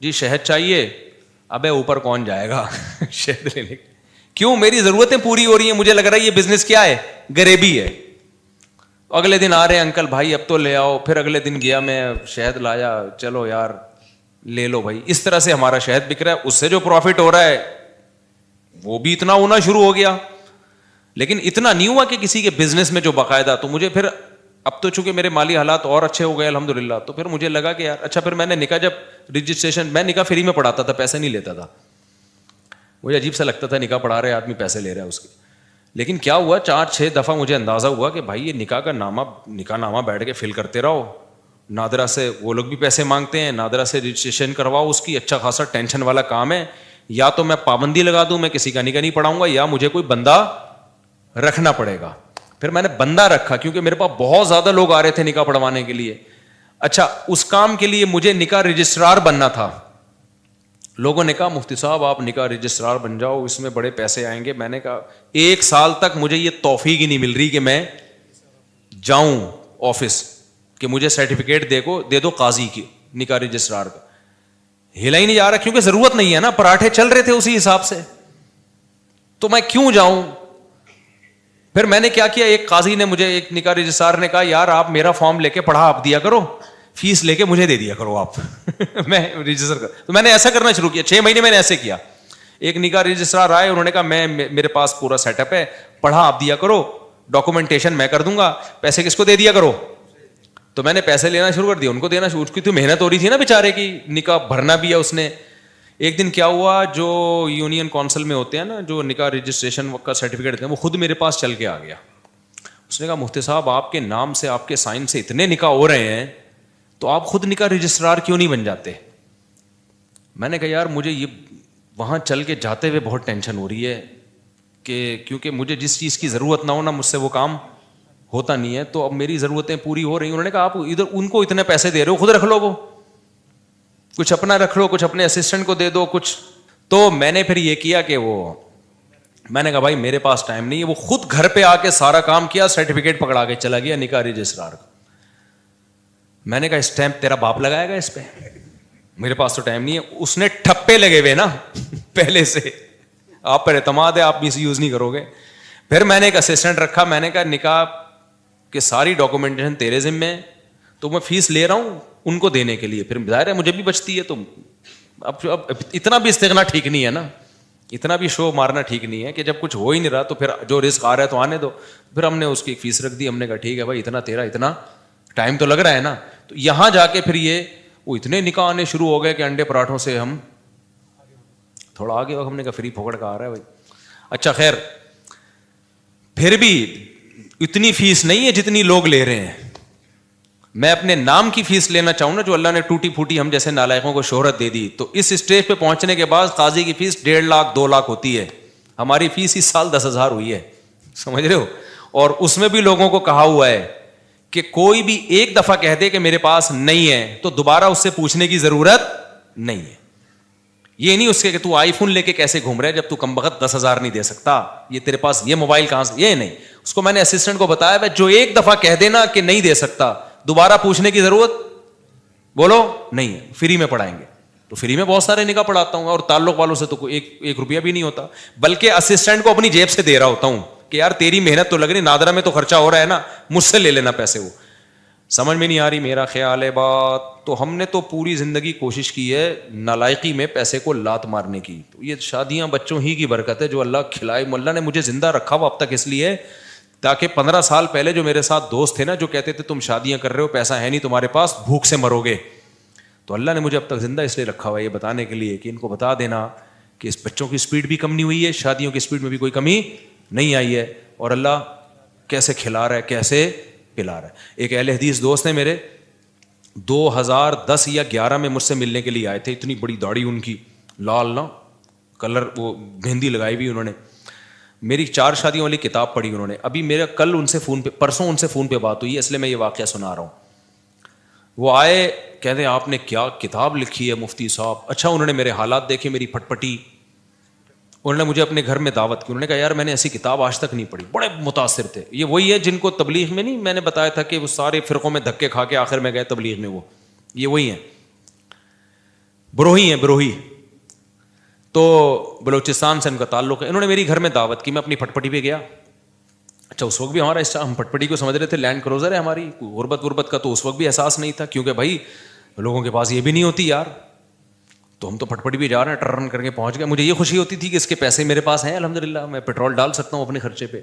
جی شہد چاہیے, ابے اوپر کون جائے گا شہد لینے, کیوں, میری ضرورتیں پوری ہو رہی ہیں. مجھے لگ رہا ہے یہ بزنس کیا ہے, غریبی ہے. اگلے دن آ رہے ہیں انکل بھائی اب تو لے آؤ, پھر اگلے دن گیا میں شہد لایا, چلو یار لے لو بھائی. اس طرح سے ہمارا شہد بک رہا ہے, اس سے جو پروفٹ ہو رہا ہے وہ بھی اتنا ہونا شروع ہو گیا. لیکن اتنا نہیں ہوا کہ کسی کے بزنس میں جو باقاعدہ. تو مجھے پھر اب تو چونکہ میرے مالی حالات اور اچھے ہو گئے الحمدللہ, تو پھر مجھے لگا کہ یار اچھا, پھر میں نے نکاح جب رجسٹریشن, میں نکاح فری میں پڑھاتا تھا, پیسے نہیں لیتا تھا. مجھے عجیب سا لگتا تھا نکاح پڑھا رہے آدمی پیسے لے رہا ہے اس کے. لیکن کیا ہوا, 4-6 دفعہ مجھے اندازہ ہوا کہ بھائی یہ نکاح کا نکاح نامہ بیٹھ کے فل کرتے رہو, نادرا سے وہ لوگ بھی پیسے مانگتے ہیں, نادرا سے رجسٹریشن کرواؤ اس کی, اچھا خاصا ٹینشن والا کام ہے. یا تو میں پابندی لگا دوں, میں کسی کا نکاح نہیں پڑھاؤں گا, یا مجھے کوئی بندہ رکھنا پڑے گا. پھر میں نے بندہ رکھا کیونکہ میرے پاس بہت زیادہ لوگ آ رہے تھے نکاح پڑھوانے کے لیے. اچھا, اس کام کے لیے مجھے نکاح رجسٹرار بننا تھا. لوگوں نے کہا مفتی صاحب آپ نکاح رجسٹرار بن جاؤ, اس میں بڑے پیسے آئیں گے. میں نے کہا 1 سال تک مجھے یہ توفیق ہی نہیں مل رہی کہ میں جاؤں آفس کہ مجھے سرٹیفکیٹ دے دو قاضی کی نکاح رجسٹرار کا. ہلا ہی نہیں جا رہا, کیونکہ ضرورت نہیں ہے نا, پراٹھے چل رہے تھے اسی حساب سے, تو میں کیوں جاؤں. پھر میں نے کیا کیا, ایک قاضی نے مجھے, ایک نکاح رجسٹرار نے کہا یار آپ میرا فارم لے کے پڑھا آپ دیا کرو, فیس لے کے مجھے دے دیا کرو آپ میں رجسٹر کر. تو میں نے ایسا کرنا شروع کیا, 6 مہینے میں نے ایسے کیا. ایک نکاح رجسٹرار آئے, انہوں نے کہا میرے پاس پورا سیٹ اپ ہے, پڑھا آپ دیا کرو, ڈاکومنٹیشن میں کر دوں گا, پیسے کس کو دے دیا کرو. تو میں نے پیسے لینا شروع کر دیا, ان کو دینا شروع کی. تو محنت ہو رہی تھی نا بیچارے کی, نکاح بھرنا بھی ہے اس نے. ایک دن کیا ہوا, جو یونین کونسل میں ہوتے ہیں نا, جو نکاح رجسٹریشن کا سرٹیفکیٹ دیتے ہیں, وہ خود میرے پاس چل کے آ گیا. اس نے کہا مفتی صاحب آپ کے نام سے, آپ کے سائن سے اتنے نکاح ہو رہے ہیں, تو آپ خود نکاح رجسٹرار کیوں نہیں بن جاتے. میں نے کہا یار مجھے یہ وہاں چل کے جاتے ہوئے بہت ٹینشن ہو رہی ہے, کہ کیونکہ مجھے جس چیز کی ضرورت نہ ہو نا, مجھ سے وہ کام ہوتا نہیں ہے, تو اب میری ضرورتیں پوری ہو رہی ہیں. انہوں نے کہا آپ ادھر ان کو اتنے پیسے دے رہے ہو, خود رکھ لو, وہ کچھ اپنا رکھ لو, کچھ اپنے اسسٹنٹ کو دے دو کچھ. تو میں نے پھر یہ کیا کہ میں نے کہا بھائی میرے پاس ٹائم نہیں ہے. وہ خود گھر پہ آ کے سارا کام کیا, سرٹیفکیٹ پکڑا کے چلا گیا نکاح رجسٹرار کا. میں نے کہا اسٹیمپ تیرا باپ لگائے گا اس پہ, میرے پاس تو ٹائم نہیں ہے. اس نے ٹھپے لگے ہوئے نا پہلے سے, آپ پر اعتماد ہے, آپ مس یوز نہیں کرو گے. پھر میں نے ایک اسسٹنٹ رکھا, میں نے کہا نکاح کہ ساری ڈاکومنٹیشن تیرے ذمے ہے, تو میں فیس لے رہا ہوں ان کو دینے کے لیے, پھر ظاہر ہے مجھے بھی بچتی ہے. تو اب اتنا بھی استغنا ٹھیک نہیں ہے نا, اتنا بھی شو مارنا ٹھیک نہیں ہے کہ جب کچھ ہو ہی نہیں رہا تو پھر جو رزق آ رہا ہے تو آنے دو. پھر ہم نے اس کی ایک فیس رکھ دی. ہم نے کہا ٹھیک ہے بھائی, اتنا تیرا, اتنا ٹائم تو لگ رہا ہے نا. تو یہاں جا کے پھر وہ اتنے نکاح آنے شروع ہو گئے کہ انڈے پراٹھوں سے ہم تھوڑا آگے. ہم نے کہا فری پھوکڑ کا آ رہا ہے بھائی. اچھا خیر, پھر بھی اتنی فیس نہیں ہے جتنی لوگ لے رہے ہیں. میں اپنے نام کی فیس لینا چاہوں نا, جو اللہ نے ٹوٹی پھوٹی ہم جیسے نالائقوں کو شہرت دے دی, تو اس اسٹیج پہ پہنچنے کے بعد قاضی کی فیس 1.5 لاکھ 2 لاکھ ہوتی ہے. ہماری فیس اس سال 10,000 ہوئی ہے, سمجھ رہے ہو. اور اس میں بھی لوگوں کو کہا ہوا ہے کہ کوئی بھی ایک دفعہ کہہ دے کہ میرے پاس نہیں ہے, تو دوبارہ اس سے پوچھنے کی ضرورت نہیں ہے. یہ نہیں اس کے کہ تو آئی فون لے کے کیسے گھوم رہا ہے جب تو کم بخت 10,000 نہیں دے سکتا, یہ تیرے پاس یہ موبائل کہاں سے, یہ نہیں. اس کو میں نے اسسٹنٹ کو بتایا بھائی جو ایک دفعہ کہہ دینا کہ نہیں دے سکتا, دوبارہ پوچھنے کی ضرورت بولو نہیں ہے, فری میں پڑھائیں گے. تو فری میں بہت سارے نکاح پڑھاتا ہوں, اور تعلق والوں سے تو ایک روپیہ بھی نہیں ہوتا, بلکہ اسسٹنٹ کو اپنی جیب سے دے رہا ہوتا ہوں کہ یار تیری محنت تو لگ رہی, نادرا میں تو خرچہ ہو رہا ہے نا, مجھ سے لے لینا پیسے. وہ سمجھ میں نہیں آ رہی میرا خیال ہے بات. تو ہم نے تو پوری زندگی کوشش کی ہے نالائقی میں پیسے کو لات مارنے کی. تو یہ شادیاں بچوں ہی کی برکت ہے جو اللہ کھلائے. اللہ نے مجھے زندہ رکھا ہوا اب تک اس لیے تاکہ 15 سال پہلے جو میرے ساتھ دوست تھے نا, جو کہتے تھے تم شادیاں کر رہے ہو, پیسہ ہے نہیں تمہارے پاس, بھوک سے مرو گے, تو اللہ نے مجھے اب تک زندہ اس لیے رکھا ہوا ہے یہ بتانے کے لیے کہ ان کو بتا دینا کہ اس بچوں کی اسپیڈ بھی کم نہیں ہوئی ہے, شادیوں کی اسپیڈ میں بھی کوئی کمی نہیں آئی ہے, اور اللہ کیسے کھلا رہا ہے, کیسے پلا رہا ہے. ایک اہل حدیث دوست نے میرے 2010 یا 11 میں مجھ سے ملنے کے لیے آئے تھے. اتنی بڑی داڑھی ان کی, لال نا کلر, وہ مہندی لگائی ہوئی انہوں نے. میری 4 شادیوں والی کتاب پڑھی انہوں نے. ابھی میرا کل ان سے فون پہ, پرسوں ان سے فون پہ بات ہوئی ہے, اس لیے میں یہ واقعہ سنا رہا ہوں. وہ آئے, کہتے ہیں آپ نے کیا کتاب لکھی ہے مفتی صاحب. اچھا انہوں نے میرے حالات دیکھے, میری پھٹ پٹی, انہوں نے مجھے اپنے گھر میں دعوت کی. انہوں نے کہا یار میں نے ایسی کتاب آج تک نہیں پڑھی. بڑے متاثر تھے. یہ وہی ہے جن کو تبلیغ میں نہیں میں نے بتایا تھا کہ وہ سارے فرقوں میں دھکے کھا کے آخر میں گئے تبلیغ میں, یہ وہی ہیں, بروہی ہیں, بروہی. تو بلوچستان سے ان کا تعلق ہے. انہوں نے میری گھر میں دعوت کی, میں اپنی پھٹ پٹی پہ گیا. اچھا اس وقت بھی ہمارا ہم پھٹ پٹی کو سمجھ رہے تھے لینڈ کروزر ہے ہماری, غربت کا تو اس وقت بھی احساس نہیں تھا, کیونکہ بھائی لوگوں کے پاس یہ بھی نہیں ہوتی یار. تو ہم تو پھٹ پٹی بھی جا رہے ہیں, ٹرن کر کے پہنچ گئے. مجھے یہ خوشی ہوتی تھی کہ اس کے پیسے میرے پاس ہیں الحمدللہ, میں پیٹرول ڈال سکتا ہوں اپنے خرچے پہ.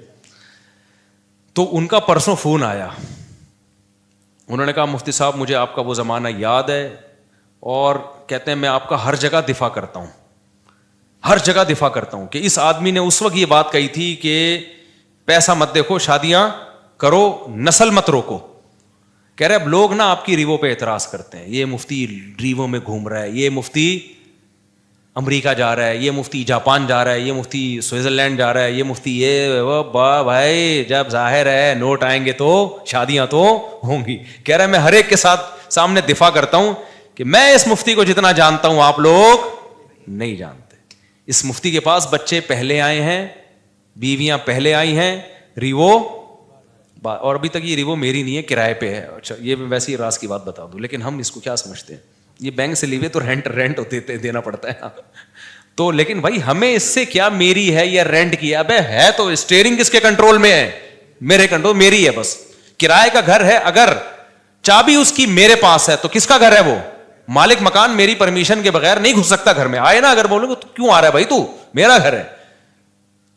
تو ان کا پرسوں فون آیا, انہوں نے کہا مفتی صاحب مجھے آپ کا وہ زمانہ یاد ہے, اور کہتے ہیں میں آپ کا ہر جگہ دفاع کرتا ہوں, ہر جگہ دفاع کرتا ہوں, کہ اس آدمی نے اس وقت یہ بات کہی تھی کہ پیسہ مت دیکھو, شادیاں کرو, نسل مت روکو. کہہ رہے اب لوگ نا آپ کی ریووں پہ اعتراض کرتے ہیں, یہ مفتی ریووں میں گھوم رہا ہے, یہ مفتی امریکہ جا رہا ہے, یہ مفتی جاپان جا رہا ہے, یہ مفتی سوئٹزرلینڈ جا رہا ہے, یہ مفتی یہ وہ. بھائی جب ظاہر ہے نوٹ آئیں گے تو شادیاں تو ہوں گی. کہہ رہا ہے میں ہر ایک کے ساتھ سامنے دفاع کرتا ہوں کہ میں اس مفتی کو جتنا جانتا ہوں آپ لوگ نہیں جانتے. اس مفتی کے پاس بچے پہلے آئے ہیں, بیویاں پہلے آئی ہیں, ریوو, اور ابھی تک یہ ریوو میری نہیں ہے, کرائے پہ ہے. اچھا یہ ویسے ہی راز کی بات بتا دوں, لیکن ہم اس کو کیا سمجھتے ہیں, یہ بینک سے لیوے تو رینٹ دینا پڑتا ہے تو. لیکن بھائی ہمیں اس سے کیا میری ہے یا رینٹ کی ہے, ابے ہے تو اسٹیئرنگ کس کے کنٹرول میں ہے, میرے کنٹرول, میری ہے بس. کرائے کا گھر ہے, اگر چابی اس کی میرے پاس ہے تو کس کا گھر ہے وہ, مالک مکان میری پرمیشن کے بغیر نہیں گھس سکتا گھر میں. آئے نا اگر بولو تو کیوں آ رہا ہے بھائی, تو میرا گھر ہے.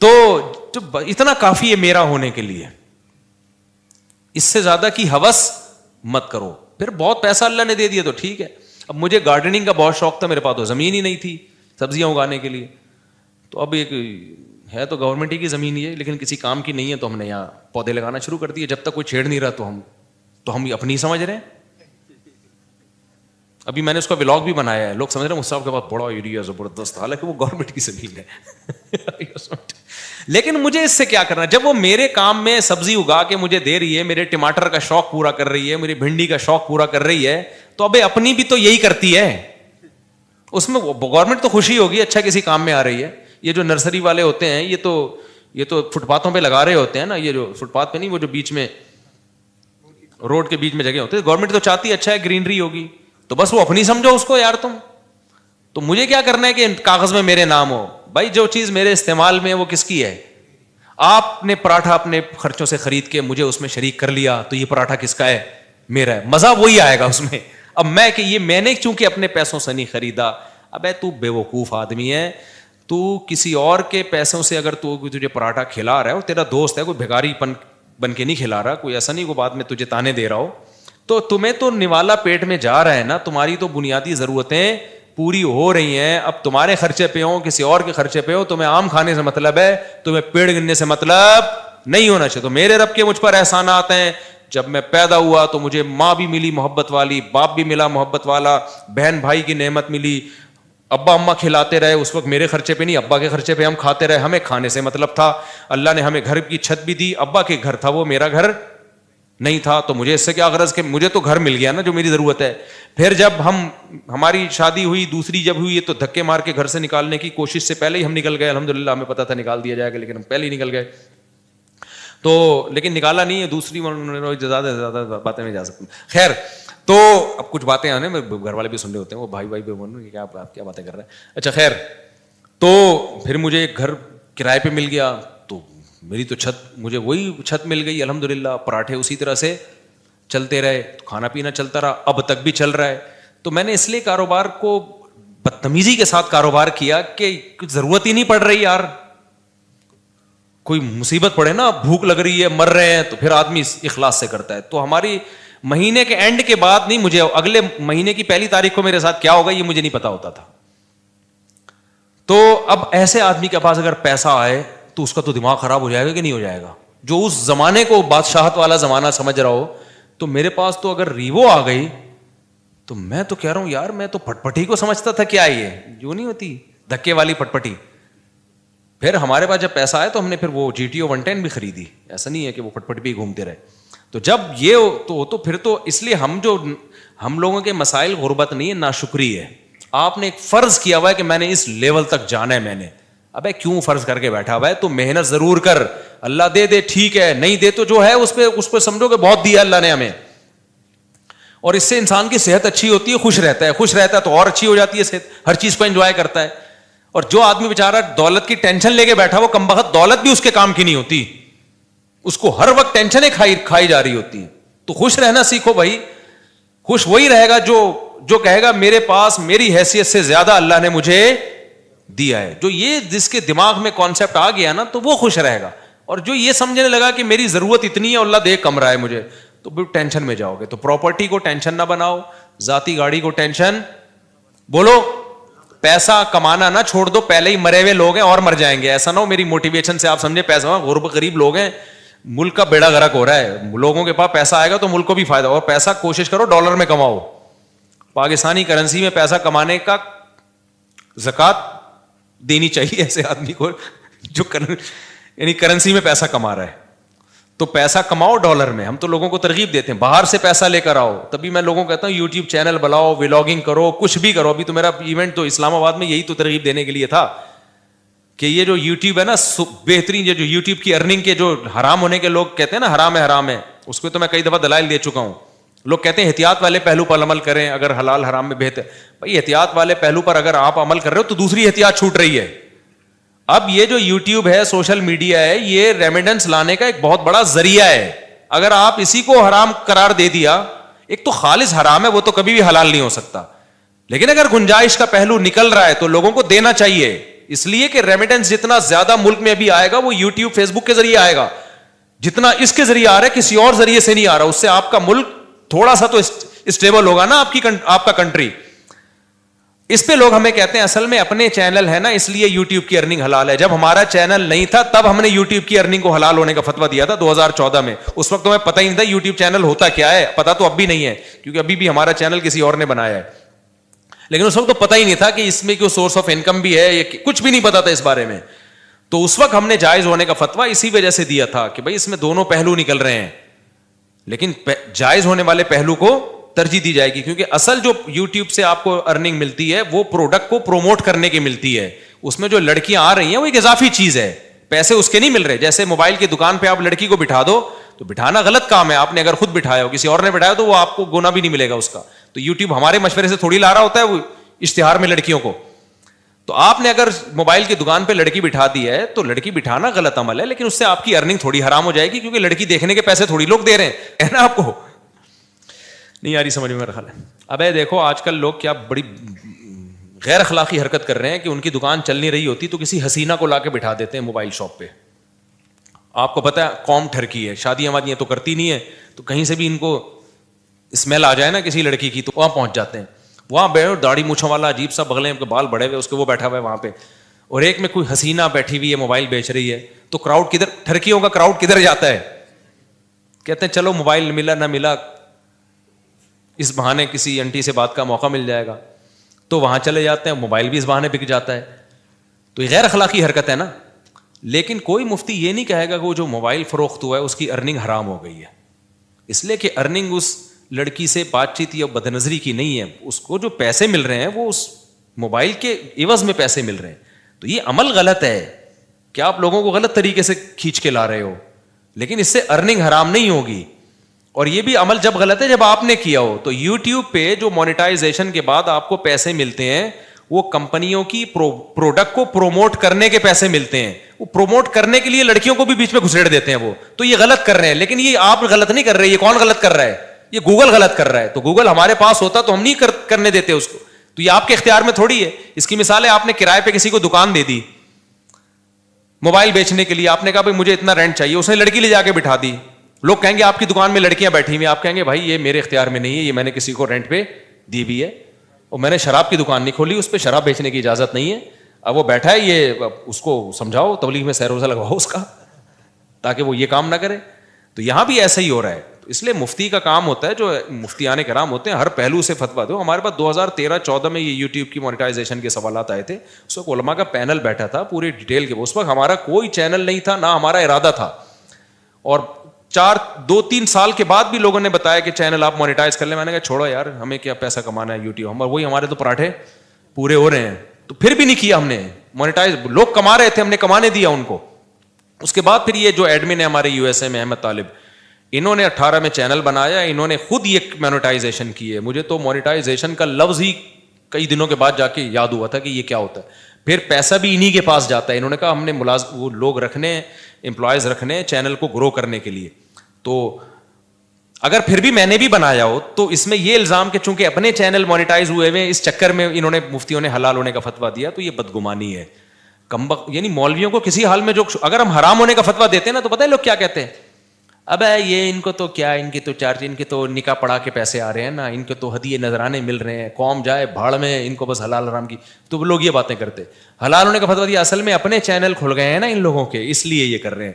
تو اتنا کافی ہے میرا ہونے کے لیے, اس سے زیادہ کی ہوس مت کرو. پھر بہت پیسہ اللہ نے دے دیا تو ٹھیک ہے. اب مجھے گارڈننگ کا بہت شوق تھا, میرے پاس تو زمین ہی نہیں تھی سبزیاں اگانے کے لیے. تو اب ایک ہے تو گورنمنٹ ہی کی زمین ہی ہے, لیکن کسی کام کی نہیں ہے, تو ہم نے یہاں پودے لگانا شروع کر دیے. جب تک کوئی چھیڑ نہیں رہا تو ہم اپنی سمجھ رہے ہیں. ابھی میں نے اس کا ولاگ بھی بنایا ہے, لوگ سمجھ رہے ہیں مصطفیٰ کے پاس بڑا ایریا زبردست, حالانکہ وہ گورنمنٹ کی زمین ہے. لیکن مجھے اس سے کیا کرنا, جب وہ میرے کام میں سبزی اگا کے مجھے دے رہی ہے, میرے ٹماٹر کا شوق پورا کر رہی ہے, میری بھنڈی کا شوق پورا کر رہی ہے, تو ابے اپنی بھی تو یہی کرتی ہے, اس میں گورنمنٹ تو خوشی ہوگی, اچھا کسی کام میں آ رہی ہے. یہ جو نرسری والے ہوتے ہیں یہ تو فٹ پاتھوں پہ لگا رہے ہوتے ہیں نا, یہ جو فٹ پاتھ پہ نہیں, وہ جو بیچ میں روڈ کے بیچ میں جگہ ہوتے ہیں, گورنمنٹ تو چاہتی ہے اچھا ہے گرینری ہوگی, تو بس وہ اپنی سمجھو اس کو یار تم. تو مجھے کیا کرنا ہے کہ کاغذ میں میرے نام ہو. بھائی جو چیز میرے استعمال میں وہ کس کی ہے, آپ نے پراٹھا اپنے خرچوں سے خرید کے مجھے اس میں شریک کر لیا, تو یہ پراٹھا کس کا ہے, میرا ہے, مزہ وہی آئے گا اس میں. اب میں کہ یہ میں نے چونکہ اپنے پیسوں سے نہیں خریدا, ابے تو بے وقوف آدمی ہے, تو کسی اور کے پیسوں سے اگر تو تجھے پراٹھا کھلا رہا ہے, وہ تیرا دوست ہے, کوئی بھیکاری بن کے نہیں کھلا رہا, کوئی ایسا نہیں کوئی بعد میں تجھے تانے دے رہا ہو, تو تمہیں تو نوالا پیٹ میں جا رہا ہے نا, تمہاری تو بنیادی ضرورتیں پوری ہو رہی ہیں. اب تمہارے خرچے پہ ہو, کسی اور کے خرچے پہ ہو, تمہیں آم کھانے سے مطلب ہے, تمہیں پیڑ گننے سے مطلب نہیں ہونا چاہیے. تو میرے رب کے مجھ پر احسانات ہیں, جب میں پیدا ہوا تو مجھے ماں بھی ملی محبت والی, باپ بھی ملا محبت والا, بہن بھائی کی نعمت ملی, ابا اماں کھلاتے رہے, اس وقت میرے خرچے پہ نہیں ابا کے خرچے پہ ہم کھاتے رہے, ہمیں کھانے سے مطلب تھا. اللہ نے ہمیں گھر کی چھت بھی دی, ابا کے گھر تھا وہ, میرا گھر نہیں تھا, تو مجھے اس سے کیا غرض کہ مجھے تو گھر مل گیا نا جو میری ضرورت ہے. پھر جب ہماری شادی ہوئی, دوسری جب ہوئی, تو دھکے مار کے گھر سے نکالنے کی کوشش سے پہلے ہی ہم نکل گئے. الحمدللہ ہمیں پتا تھا نکال دیا جائے گا, لیکن ہم پہلے ہی نکل گئے. تو لیکن نکالا نہیں ہے, دوسری زیادہ سے زیادہ باتیں نہیں جا سکتی. خیر, تو اب کچھ باتیں آنے میں گھر والے بھی سن رہے ہوتے ہیں, وہ بھائی کیا آپ کیا باتیں کر رہے ہیں. اچھا خیر, تو پھر مجھے ایک گھر کرائے پہ مل گیا, تو میری تو چھت, مجھے وہی چھت مل گئی الحمدللہ. پراٹھے اسی طرح سے چلتے رہے, کھانا پینا چلتا رہا, اب تک بھی چل رہا ہے. تو میں نے اس لیے کاروبار کو بدتمیزی کے ساتھ کاروبار کیا کہ کچھ ضرورت ہی نہیں پڑ رہی یار. کوئی مصیبت پڑے نا, بھوک لگ رہی ہے, مر رہے ہیں, تو پھر آدمی اخلاص سے کرتا ہے. تو ہماری مہینے کے اینڈ کے بعد نہیں, مجھے اگلے مہینے کی پہلی تاریخ کو میرے ساتھ کیا ہوگا یہ مجھے نہیں پتا ہوتا تھا. تو اب ایسے آدمی کے پاس اگر پیسہ آئے تو اس کا تو دماغ خراب ہو جائے گا کہ نہیں ہو جائے گا, جو اس زمانے کو بادشاہت والا زمانہ سمجھ رہا ہو. تو میرے پاس تو اگر ریوو آ گئی تو میں تو کہہ رہا ہوں یار, میں تو پٹپٹی کو سمجھتا تھا کیا یہ جو نہیں ہوتی دھکے والی پٹپٹی. پھر ہمارے پاس جب پیسہ آیا تو ہم نے پھر وہ GTO 110 بھی خریدی, ایسا نہیں ہے کہ وہ پٹپٹ بھی گھومتے رہے. تو جب یہ تو پھر تو اس لیے ہم لوگوں کے مسائل غربت نہیں ہے, ناشکری ہے. آپ نے ایک فرض کیا ہوا ہے کہ میں نے اس لیول تک جانا ہے. میں نے ابے کیوں فرض کر کے بیٹھا ہوا ہے, تو محنت ضرور کر, اللہ دے ٹھیک ہے, نہیں دے تو جو ہے اس پہ سمجھو کہ بہت دیا اللہ نے ہمیں. اور اس سے انسان کی صحت اچھی ہوتی ہے, خوش رہتا ہے تو اور اچھی ہو جاتی ہے صحت, ہر چیز کو انجوائے کرتا ہے. اور جو آدمی بیچارہ دولت کی ٹینشن لے کے بیٹھا, وہ کمبخت دولت بھی اس کے کام کی نہیں ہوتی, اس کو ہر وقت ٹینشنیں کھائی جا رہی ہوتی. تو خوش رہنا سیکھو بھائی. خوش وہی رہے گا جو کہے گا میرے پاس میری حیثیت سے زیادہ اللہ نے مجھے دیا ہے. جو یہ جس کے دماغ میں کانسیپٹ آ گیا نا, تو وہ خوش رہے گا. اور جو یہ سمجھنے لگا کہ میری ضرورت اتنی ہے, اللہ دے کم رہا ہے مجھے, تو بھی ٹینشن میں جاؤ گے. تو پراپرٹی کو ٹینشن نہ بناؤ, ذاتی گاڑی کو ٹینشن, بولو پیسہ کمانا نہ چھوڑ دو, پہلے ہی مرے ہوئے لوگ ہیں اور مر جائیں گے. ایسا نہ ہو میری موٹیویشن سے آپ سمجھے پیسہ غریب لوگ ہیں, ملک کا بیڑا غرق ہو رہا ہے. لوگوں کے پاس پیسہ آئے گا تو ملک کو بھی فائدہ, اور پیسہ کوشش کرو ڈالر میں کماؤ. پاکستانی کرنسی میں پیسہ کمانے کا زکوٰۃ دینی چاہیے ایسے آدمی کو جو یعنی کرنسی میں پیسہ کما رہا ہے. تو پیسہ کماؤ ڈالر میں. ہم تو لوگوں کو ترغیب دیتے ہیں باہر سے پیسہ لے کر آؤ. تبھی میں لوگوں کو کہتا ہوں یوٹیوب چینل بناؤ, ولاگنگ کرو, کچھ بھی کرو. ابھی تو میرا ایونٹ تو اسلام آباد میں یہی تو ترغیب دینے کے لیے تھا کہ یہ جو یوٹیوب ہے نا, بہترین, یہ جو یوٹیوب کی ارننگ کے جو حرام ہونے کے لوگ کہتے ہیں نا حرام ہے, اس کو تو میں کئی دفعہ دلائل دے چکا ہوں. لوگ کہتے ہیں احتیاط والے پہلو پر عمل کریں اگر حلال حرام میں بہتر. بھائی احتیاط والے پہلو پر اگر آپ عمل کر رہے ہو تو دوسری احتیاط چھوٹ رہی ہے. اب یہ جو یوٹیوب ہے, سوشل میڈیا ہے, یہ ریمیڈنس لانے کا ایک بہت بڑا ذریعہ ہے. اگر آپ اسی کو حرام قرار دے دیا, ایک تو خالص حرام ہے, وہ تو کبھی بھی حلال نہیں ہو سکتا, لیکن اگر گنجائش کا پہلو نکل رہا ہے تو لوگوں کو دینا چاہیے. اس لیے کہ ریمیڈنس جتنا زیادہ ملک میں ابھی آئے گا وہ یوٹیوب فیس بک کے ذریعے آئے گا. جتنا اس کے ذریعے آ رہا ہے کسی اور ذریعے سے نہیں آ رہا. اس سے آپ کا ملک تھوڑا سا تو اسٹیبل ہوگا نا, آپ کا کنٹری. اس پہ لوگ ہمیں کہتے ہیں اصل میں اپنے چینل ہے نا اس لیے یوٹیوب کی ارننگ حلال ہے. جب ہمارا چینل نہیں تھا تب ہم نے یوٹیوب کی ارننگ کو حلال ہونے کا فتویٰ دیا تھا 2014 میں. اس وقت ہمیں پتہ ہی نہیں تھا یوٹیوب چینل ہوتا کیا ہے. پتہ تو اب بھی نہیں ہے کیونکہ ابھی بھی ہمارا چینل کسی اور نے بنایا ہے, لیکن اس وقت تو پتہ ہی نہیں تھا کہ اس میں کوئی سورس آف انکم بھی ہے, کچھ بھی نہیں پتا تھا اس بارے میں. تو اس وقت ہم نے جائز ہونے کا فتویٰ اسی وجہ سے دیا تھا کہ بھائی اس میں دونوں پہلو نکل رہے ہیں, لیکن جائز ہونے والے پہلو کو ترجیح دی جائے گی. کیونکہ اصل جو یوٹیوب سے آپ کو ارننگ ملتی ہے وہ پروڈکٹ کو پروموٹ کرنے کی ملتی ہے. اس میں جو لڑکیاں آ رہی ہیں وہ ایک اضافی چیز ہے, پیسے اس کے نہیں مل رہے. جیسے موبائل کی دکان پہ آپ لڑکی کو بٹھا دو تو بٹھانا غلط کام ہے. آپ نے اگر خود بٹھایا ہو, کسی اور نے بٹھایا تو وہ آپ کو گنا بھی نہیں ملے گا اس کا. تو یوٹیوب ہمارے مشورے سے تھوڑی لا رہا ہوتا ہے وہ اشتہار میں لڑکیوں کو. تو آپ نے اگر موبائل کی دکان پہ لڑکی بٹھا دی ہے تو لڑکی بٹھانا غلط عمل ہے, لیکن اس سے آپ کی ارننگ تھوڑی حرام ہو جائے گی کیونکہ لڑکی دیکھنے کے پیسے تھوڑی لوگ دے رہے ہیں نا. آپ کو نہیں آ رہی سمجھ میں میرا خیال ہے. اب دیکھو آج کل لوگ کیا بڑی غیر اخلاقی حرکت کر رہے ہیں کہ ان کی دکان چل نہیں رہی ہوتی تو کسی حسینہ کو لا کے بٹھا دیتے ہیں موبائل شاپ پہ. آپ کو پتا ہے قوم ٹھرکی ہے, شادیاں وادیاں تو کرتی نہیں ہے, تو کہیں سے بھی ان کو اسمیل آ جائے نا کسی لڑکی کی تو وہاں پہنچ جاتے ہیں. وہاں بیٹھو داڑھی مونچھوں والا عجیب سا بغلیں بال بڑے ہوئے اس کے وہ بیٹھا ہوا ہے وہاں پہ, اور ایک میں کوئی حسینہ بیٹھی ہوئی ہے موبائل بیچ رہی ہے. تو کراؤڈ کدھر, ٹھرکیوں کا کراؤڈ کدھر جاتا ہے؟ کہتے ہیں چلو موبائل ملا نہ ملا, اس بہانے کسی انٹی سے بات کا موقع مل جائے گا, تو وہاں چلے جاتے ہیں. موبائل بھی اس بہانے بک جاتا ہے. تو یہ غیر اخلاقی حرکت ہے نا. لیکن کوئی مفتی یہ نہیں کہے گا کہ وہ جو موبائل فروخت ہوا ہے اس کی ارننگ حرام ہو گئی ہے, اس لیے کہ ارننگ اس لڑکی سے بات چیت یا بد نظری کی نہیں ہے. اس کو جو پیسے مل رہے ہیں وہ اس موبائل کے عوض میں پیسے مل رہے ہیں. تو یہ عمل غلط ہے کہ آپ لوگوں کو غلط طریقے سے کھینچ کے لا رہے ہو, لیکن اس سے ارننگ حرام نہیں ہوگی. اور یہ بھی عمل جب غلط ہے جب آپ نے کیا ہو. تو یوٹیوب پہ جو مونیٹائزیشن کے بعد آپ کو پیسے ملتے ہیں وہ کمپنیوں کی پروڈکٹ کو پروموٹ کرنے کے پیسے ملتے ہیں. وہ پروموٹ کرنے کے لیے لڑکیوں کو بھی بیچ میں گھسیڑ دیتے ہیں وہ. تو یہ غلط کر رہے ہیں, لیکن یہ آپ غلط نہیں کر رہے. یہ کون غلط کر رہا ہے؟ یہ گوگل غلط کر رہا ہے. تو گوگل ہمارے پاس ہوتا تو ہم نہیں کرنے دیتے اس کو. تو یہ آپ کے اختیار میں تھوڑی ہے. اس کی مثال ہے آپ نے کرائے پہ کسی کو دکان دے دی موبائل بیچنے کے لیے. آپ نے کہا بھائی مجھے اتنا رینٹ چاہیے, اس نے لڑکی لے جا کے بٹھا دی. لوگ کہیں گے آپ کی دکان میں لڑکیاں بیٹھی ہوئی, آپ کہیں گے بھائی یہ میرے اختیار میں نہیں ہے, یہ میں نے کسی کو رینٹ پہ دی بھی ہے, اور میں نے شراب کی دکان نہیں کھولی, اس پہ شراب بیچنے کی اجازت نہیں ہے. اب وہ بیٹھا ہے, یہ اس کو سمجھاؤ, تبلیغ میں سیر روزہ لگواؤ اس کا, تاکہ وہ یہ کام نہ کرے. تو یہاں بھی ایسا ہی ہو رہا ہے. اس لیے مفتی کا کام ہوتا ہے, جو مفتیان کرام ہوتے ہیں ہر پہلو سے فتویٰ دو. ہمارے پاس 2013-14 میں یہ یوٹیوب کی مونیٹائزیشن کے سوالات آئے تھے. اس وقت علماء کا پینل بیٹھا تھا پوری ڈیٹیل کے. اس وقت ہمارا کوئی چینل نہیں تھا, نہ ہمارا ارادہ تھا, اور 2-3 سال کے بعد بھی لوگوں نے بتایا کہ چینل آپ مونیٹائز کر لیں. میں نے کہا چھوڑو یار, ہمیں کیا پیسہ کمانا ہے یوٹیوب, ہم وہی ہمارے تو پراٹھے پورے ہو رہے ہیں. تو پھر بھی نہیں کیا ہم نے مونیٹائز. لوگ کما رہے تھے, ہم نے کمانے دیا ان کو. اس کے بعد پھر یہ جو ایڈمن ہے ہمارے یو ایس اے میں احمد طالب, انہوں نے 18 میں چینل بنایا, انہوں نے خود یہ مونیٹائزیشن کی ہے. مجھے تو مونیٹائزیشن کا لفظ ہی کئی دنوں کے بعد جا کے یاد ہوا تھا کہ یہ کیا ہوتا ہے. پھر پیسہ بھی انہی کے پاس جاتا ہے. انہوں نے کہا ہم نے وہ لوگ رکھنے, امپلائیز رکھنے چینل کو گرو کرنے کے لیے. تو اگر پھر بھی میں نے بھی بنایا ہو تو اس میں یہ الزام کہ چونکہ اپنے چینل مونیٹائز ہوئے ہوئے اس چکر میں انہوں نے مفتیوں نے حلال ہونے کا فتویٰ دیا, تو یہ بدگمانی ہے. یعنی مولویوں کو کسی حال میں جو, اگر ہم حرام ہونے کا فتویٰ دیتے ہیں نا تو پتہ ہے لوگ کیا کہتے ہیں, اب یہ ان کو تو کیا, ان کی تو چارج, ان کے تو نکاح پڑھا کے پیسے آ رہے ہیں نا, ان کے تو ہدیے نذرانے مل رہے ہیں, قوم جائے بھاڑ میں, ان کو بس حلال حرام کی. تو لوگ یہ باتیں کرتے حلال ہونے کا فتویٰ دیا, اصل میں اپنے چینل کھل گئے ہیں نا ان لوگوں کے, اس لیے یہ کر رہے ہیں.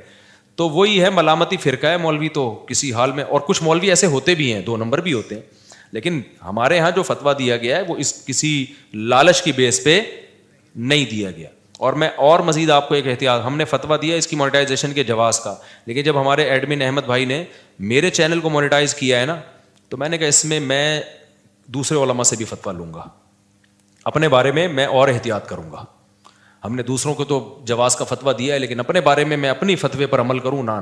تو وہی ہے ملامتی فرقہ ہے مولوی تو کسی حال میں. اور کچھ مولوی ایسے ہوتے بھی ہیں, 2 نمبر بھی ہوتے ہیں, لیکن ہمارے ہاں جو فتویٰ دیا گیا ہے وہ اس کسی لالچ کی بیس پہ نہیں دیا گیا. اور میں اور مزید آپ کو ایک احتیاط, ہم نے فتویٰ دیا اس کی مونیٹائزیشن کے جواز کا, لیکن جب ہمارے ایڈمن احمد بھائی نے میرے چینل کو مونیٹائز کیا ہے نا, تو میں نے کہا اس میں دوسرے علماء سے بھی فتویٰ لوں گا, اپنے بارے میں اور احتیاط کروں گا. ہم نے دوسروں کو تو جواز کا فتویٰ دیا ہے, لیکن اپنے بارے میں اپنی فتوے پر عمل کروں نہ.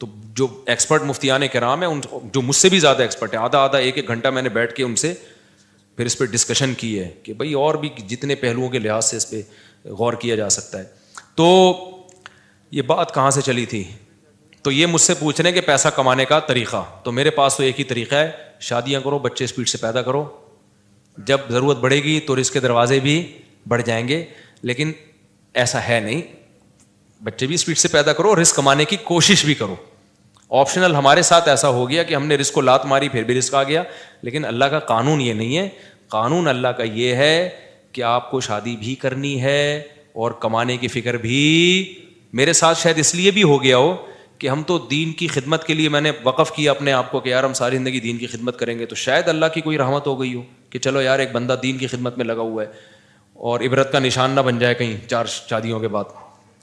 تو جو ایکسپرٹ مفتیان کرام ہیں, ان جو مجھ سے بھی زیادہ ایکسپرٹ ہیں, آدھا ایک گھنٹہ میں نے بیٹھ کے ان سے پھر اس پہ ڈسکشن کی ہے کہ بھائی اور بھی جتنے پہلوؤں کے لحاظ سے اس پہ غور کیا جا سکتا ہے. تو یہ بات کہاں سے چلی تھی؟ تو یہ مجھ سے پوچھ رہے ہیں کہ پیسہ کمانے کا طریقہ, تو میرے پاس تو ایک ہی طریقہ ہے, شادیاں کرو, بچے اسپیڈ سے پیدا کرو, جب ضرورت بڑھے گی تو رزق کے دروازے بھی بڑھ جائیں گے. لیکن ایسا ہے نہیں, بچے بھی اسپیڈ سے پیدا کرو, رزق کمانے کی کوشش بھی کرو. آپشنل ہمارے ساتھ ایسا ہو گیا کہ ہم نے رزق کو لات ماری پھر بھی رزق آ گیا, لیکن اللہ کا قانون یہ نہیں ہے. قانون اللہ کا یہ ہے کہ آپ کو شادی بھی کرنی ہے اور کمانے کی فکر بھی. میرے ساتھ شاید اس لیے بھی ہو گیا ہو کہ ہم تو دین کی خدمت کے لیے میں نے وقف کیا اپنے آپ کو کہ یار ہم ساری زندگی دین کی خدمت کریں گے, تو شاید اللہ کی کوئی رحمت ہو گئی ہو کہ چلو یار ایک بندہ دین کی خدمت میں لگا ہوا ہے, اور عبرت کا نشان نہ بن جائے کہیں 4 شادیوں کے بعد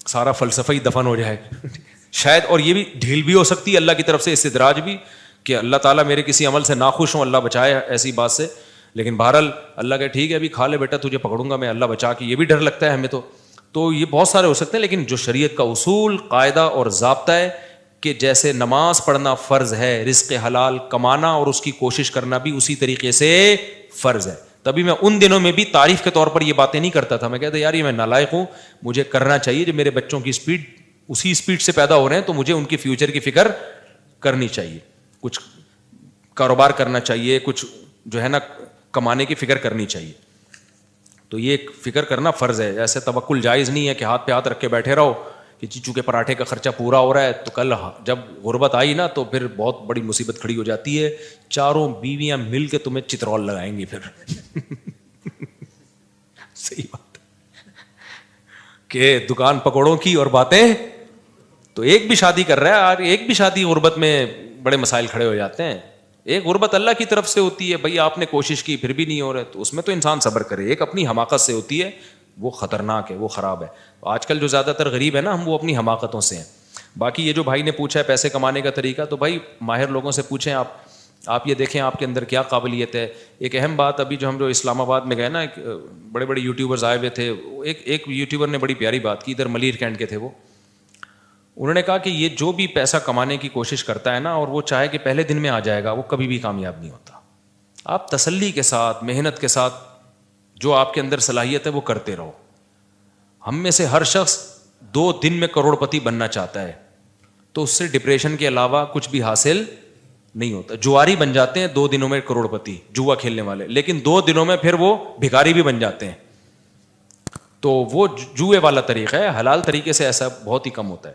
سارا فلسفہ ہی دفن ہو جائے شاید. اور یہ بھی ڈھیل بھی ہو سکتی ہے اللہ کی طرف سے, استدراج بھی, کہ اللہ تعالیٰ میرے کسی عمل سے ناخوش ہوں, اللہ بچائے ایسی بات سے. لیکن بہرحال اللہ کہ ٹھیک ہے ابھی کھا لے بیٹا, تجھے پکڑوں گا میں, اللہ بچا کے, یہ بھی ڈر لگتا ہے ہمیں. تو یہ بہت سارے ہو سکتے ہیں, لیکن جو شریعت کا اصول, قاعدہ اور ضابطہ ہے کہ جیسے نماز پڑھنا فرض ہے, رزق حلال کمانا اور اس کی کوشش کرنا بھی اسی طریقے سے فرض ہے. تبھی میں ان دنوں میں بھی تعریف کے طور پر یہ باتیں نہیں کرتا تھا, میں کہتا یار یہ میں نالائق ہوں, مجھے کرنا چاہیے, جو میرے بچوں کی اسپیڈ اسی اسپیڈ سے پیدا ہو رہے ہیں تو مجھے ان کی فیوچر کی فکر کرنی چاہیے, کچھ کاروبار کرنا چاہیے, کچھ جو ہے نا کمانے کی فکر کرنی چاہیے. تو یہ فکر کرنا فرض ہے. ایسے توکل جائز نہیں ہے کہ ہاتھ پہ ہاتھ رکھ کے بیٹھے رہو کہ چیچو کے پراٹھے کا خرچہ پورا ہو رہا ہے, تو کل جب غربت آئی نا تو پھر بہت بڑی مصیبت کھڑی ہو جاتی ہے, چاروں بیویاں مل کے تمہیں چترول لگائیں گی پھر صحیح بات کہ دکان پکوڑوں کی اور باتیں. تو ایک بھی شادی کر رہا ہے اور ایک بھی شادی غربت میں بڑے مسائل کھڑے ہو جاتے ہیں. ایک غربت اللہ کی طرف سے ہوتی ہے, بھائی آپ نے کوشش کی پھر بھی نہیں ہو رہا, تو اس میں تو انسان صبر کرے. ایک اپنی حماقت سے ہوتی ہے, وہ خطرناک ہے, وہ خراب ہے. آج کل جو زیادہ تر غریب ہے نا, ہم وہ اپنی حماقتوں سے ہیں. باقی یہ جو بھائی نے پوچھا ہے پیسے کمانے کا طریقہ, تو بھائی ماہر لوگوں سے پوچھیں. آپ یہ دیکھیں آپ کے اندر کیا قابلیت ہے. ایک اہم بات, ابھی جو اسلام آباد میں گئے نا, بڑے بڑے یوٹیوبرز آئے ہوئے تھے. ایک یوٹیوبر نے بڑی پیاری بات کی, ادھر ملیر کینٹ کے تھے وہ. انہوں نے کہا کہ یہ جو بھی پیسہ کمانے کی کوشش کرتا ہے نا, اور وہ چاہے کہ پہلے دن میں آ جائے گا, وہ کبھی بھی کامیاب نہیں ہوتا. آپ تسلی کے ساتھ, محنت کے ساتھ جو آپ کے اندر صلاحیت ہے وہ کرتے رہو. ہم میں سے ہر شخص 2 دن میں کروڑ پتی بننا چاہتا ہے, تو اس سے ڈپریشن کے علاوہ کچھ بھی حاصل نہیں ہوتا. جواری بن جاتے ہیں 2 دنوں میں کروڑ پتی, جوا کھیلنے والے, لیکن 2 دنوں میں پھر وہ بھکاری بھی بن جاتے ہیں. تو وہ جوئے والا طریقہ ہے, حلال طریقے سے ایسا بہت ہی کم ہوتا ہے.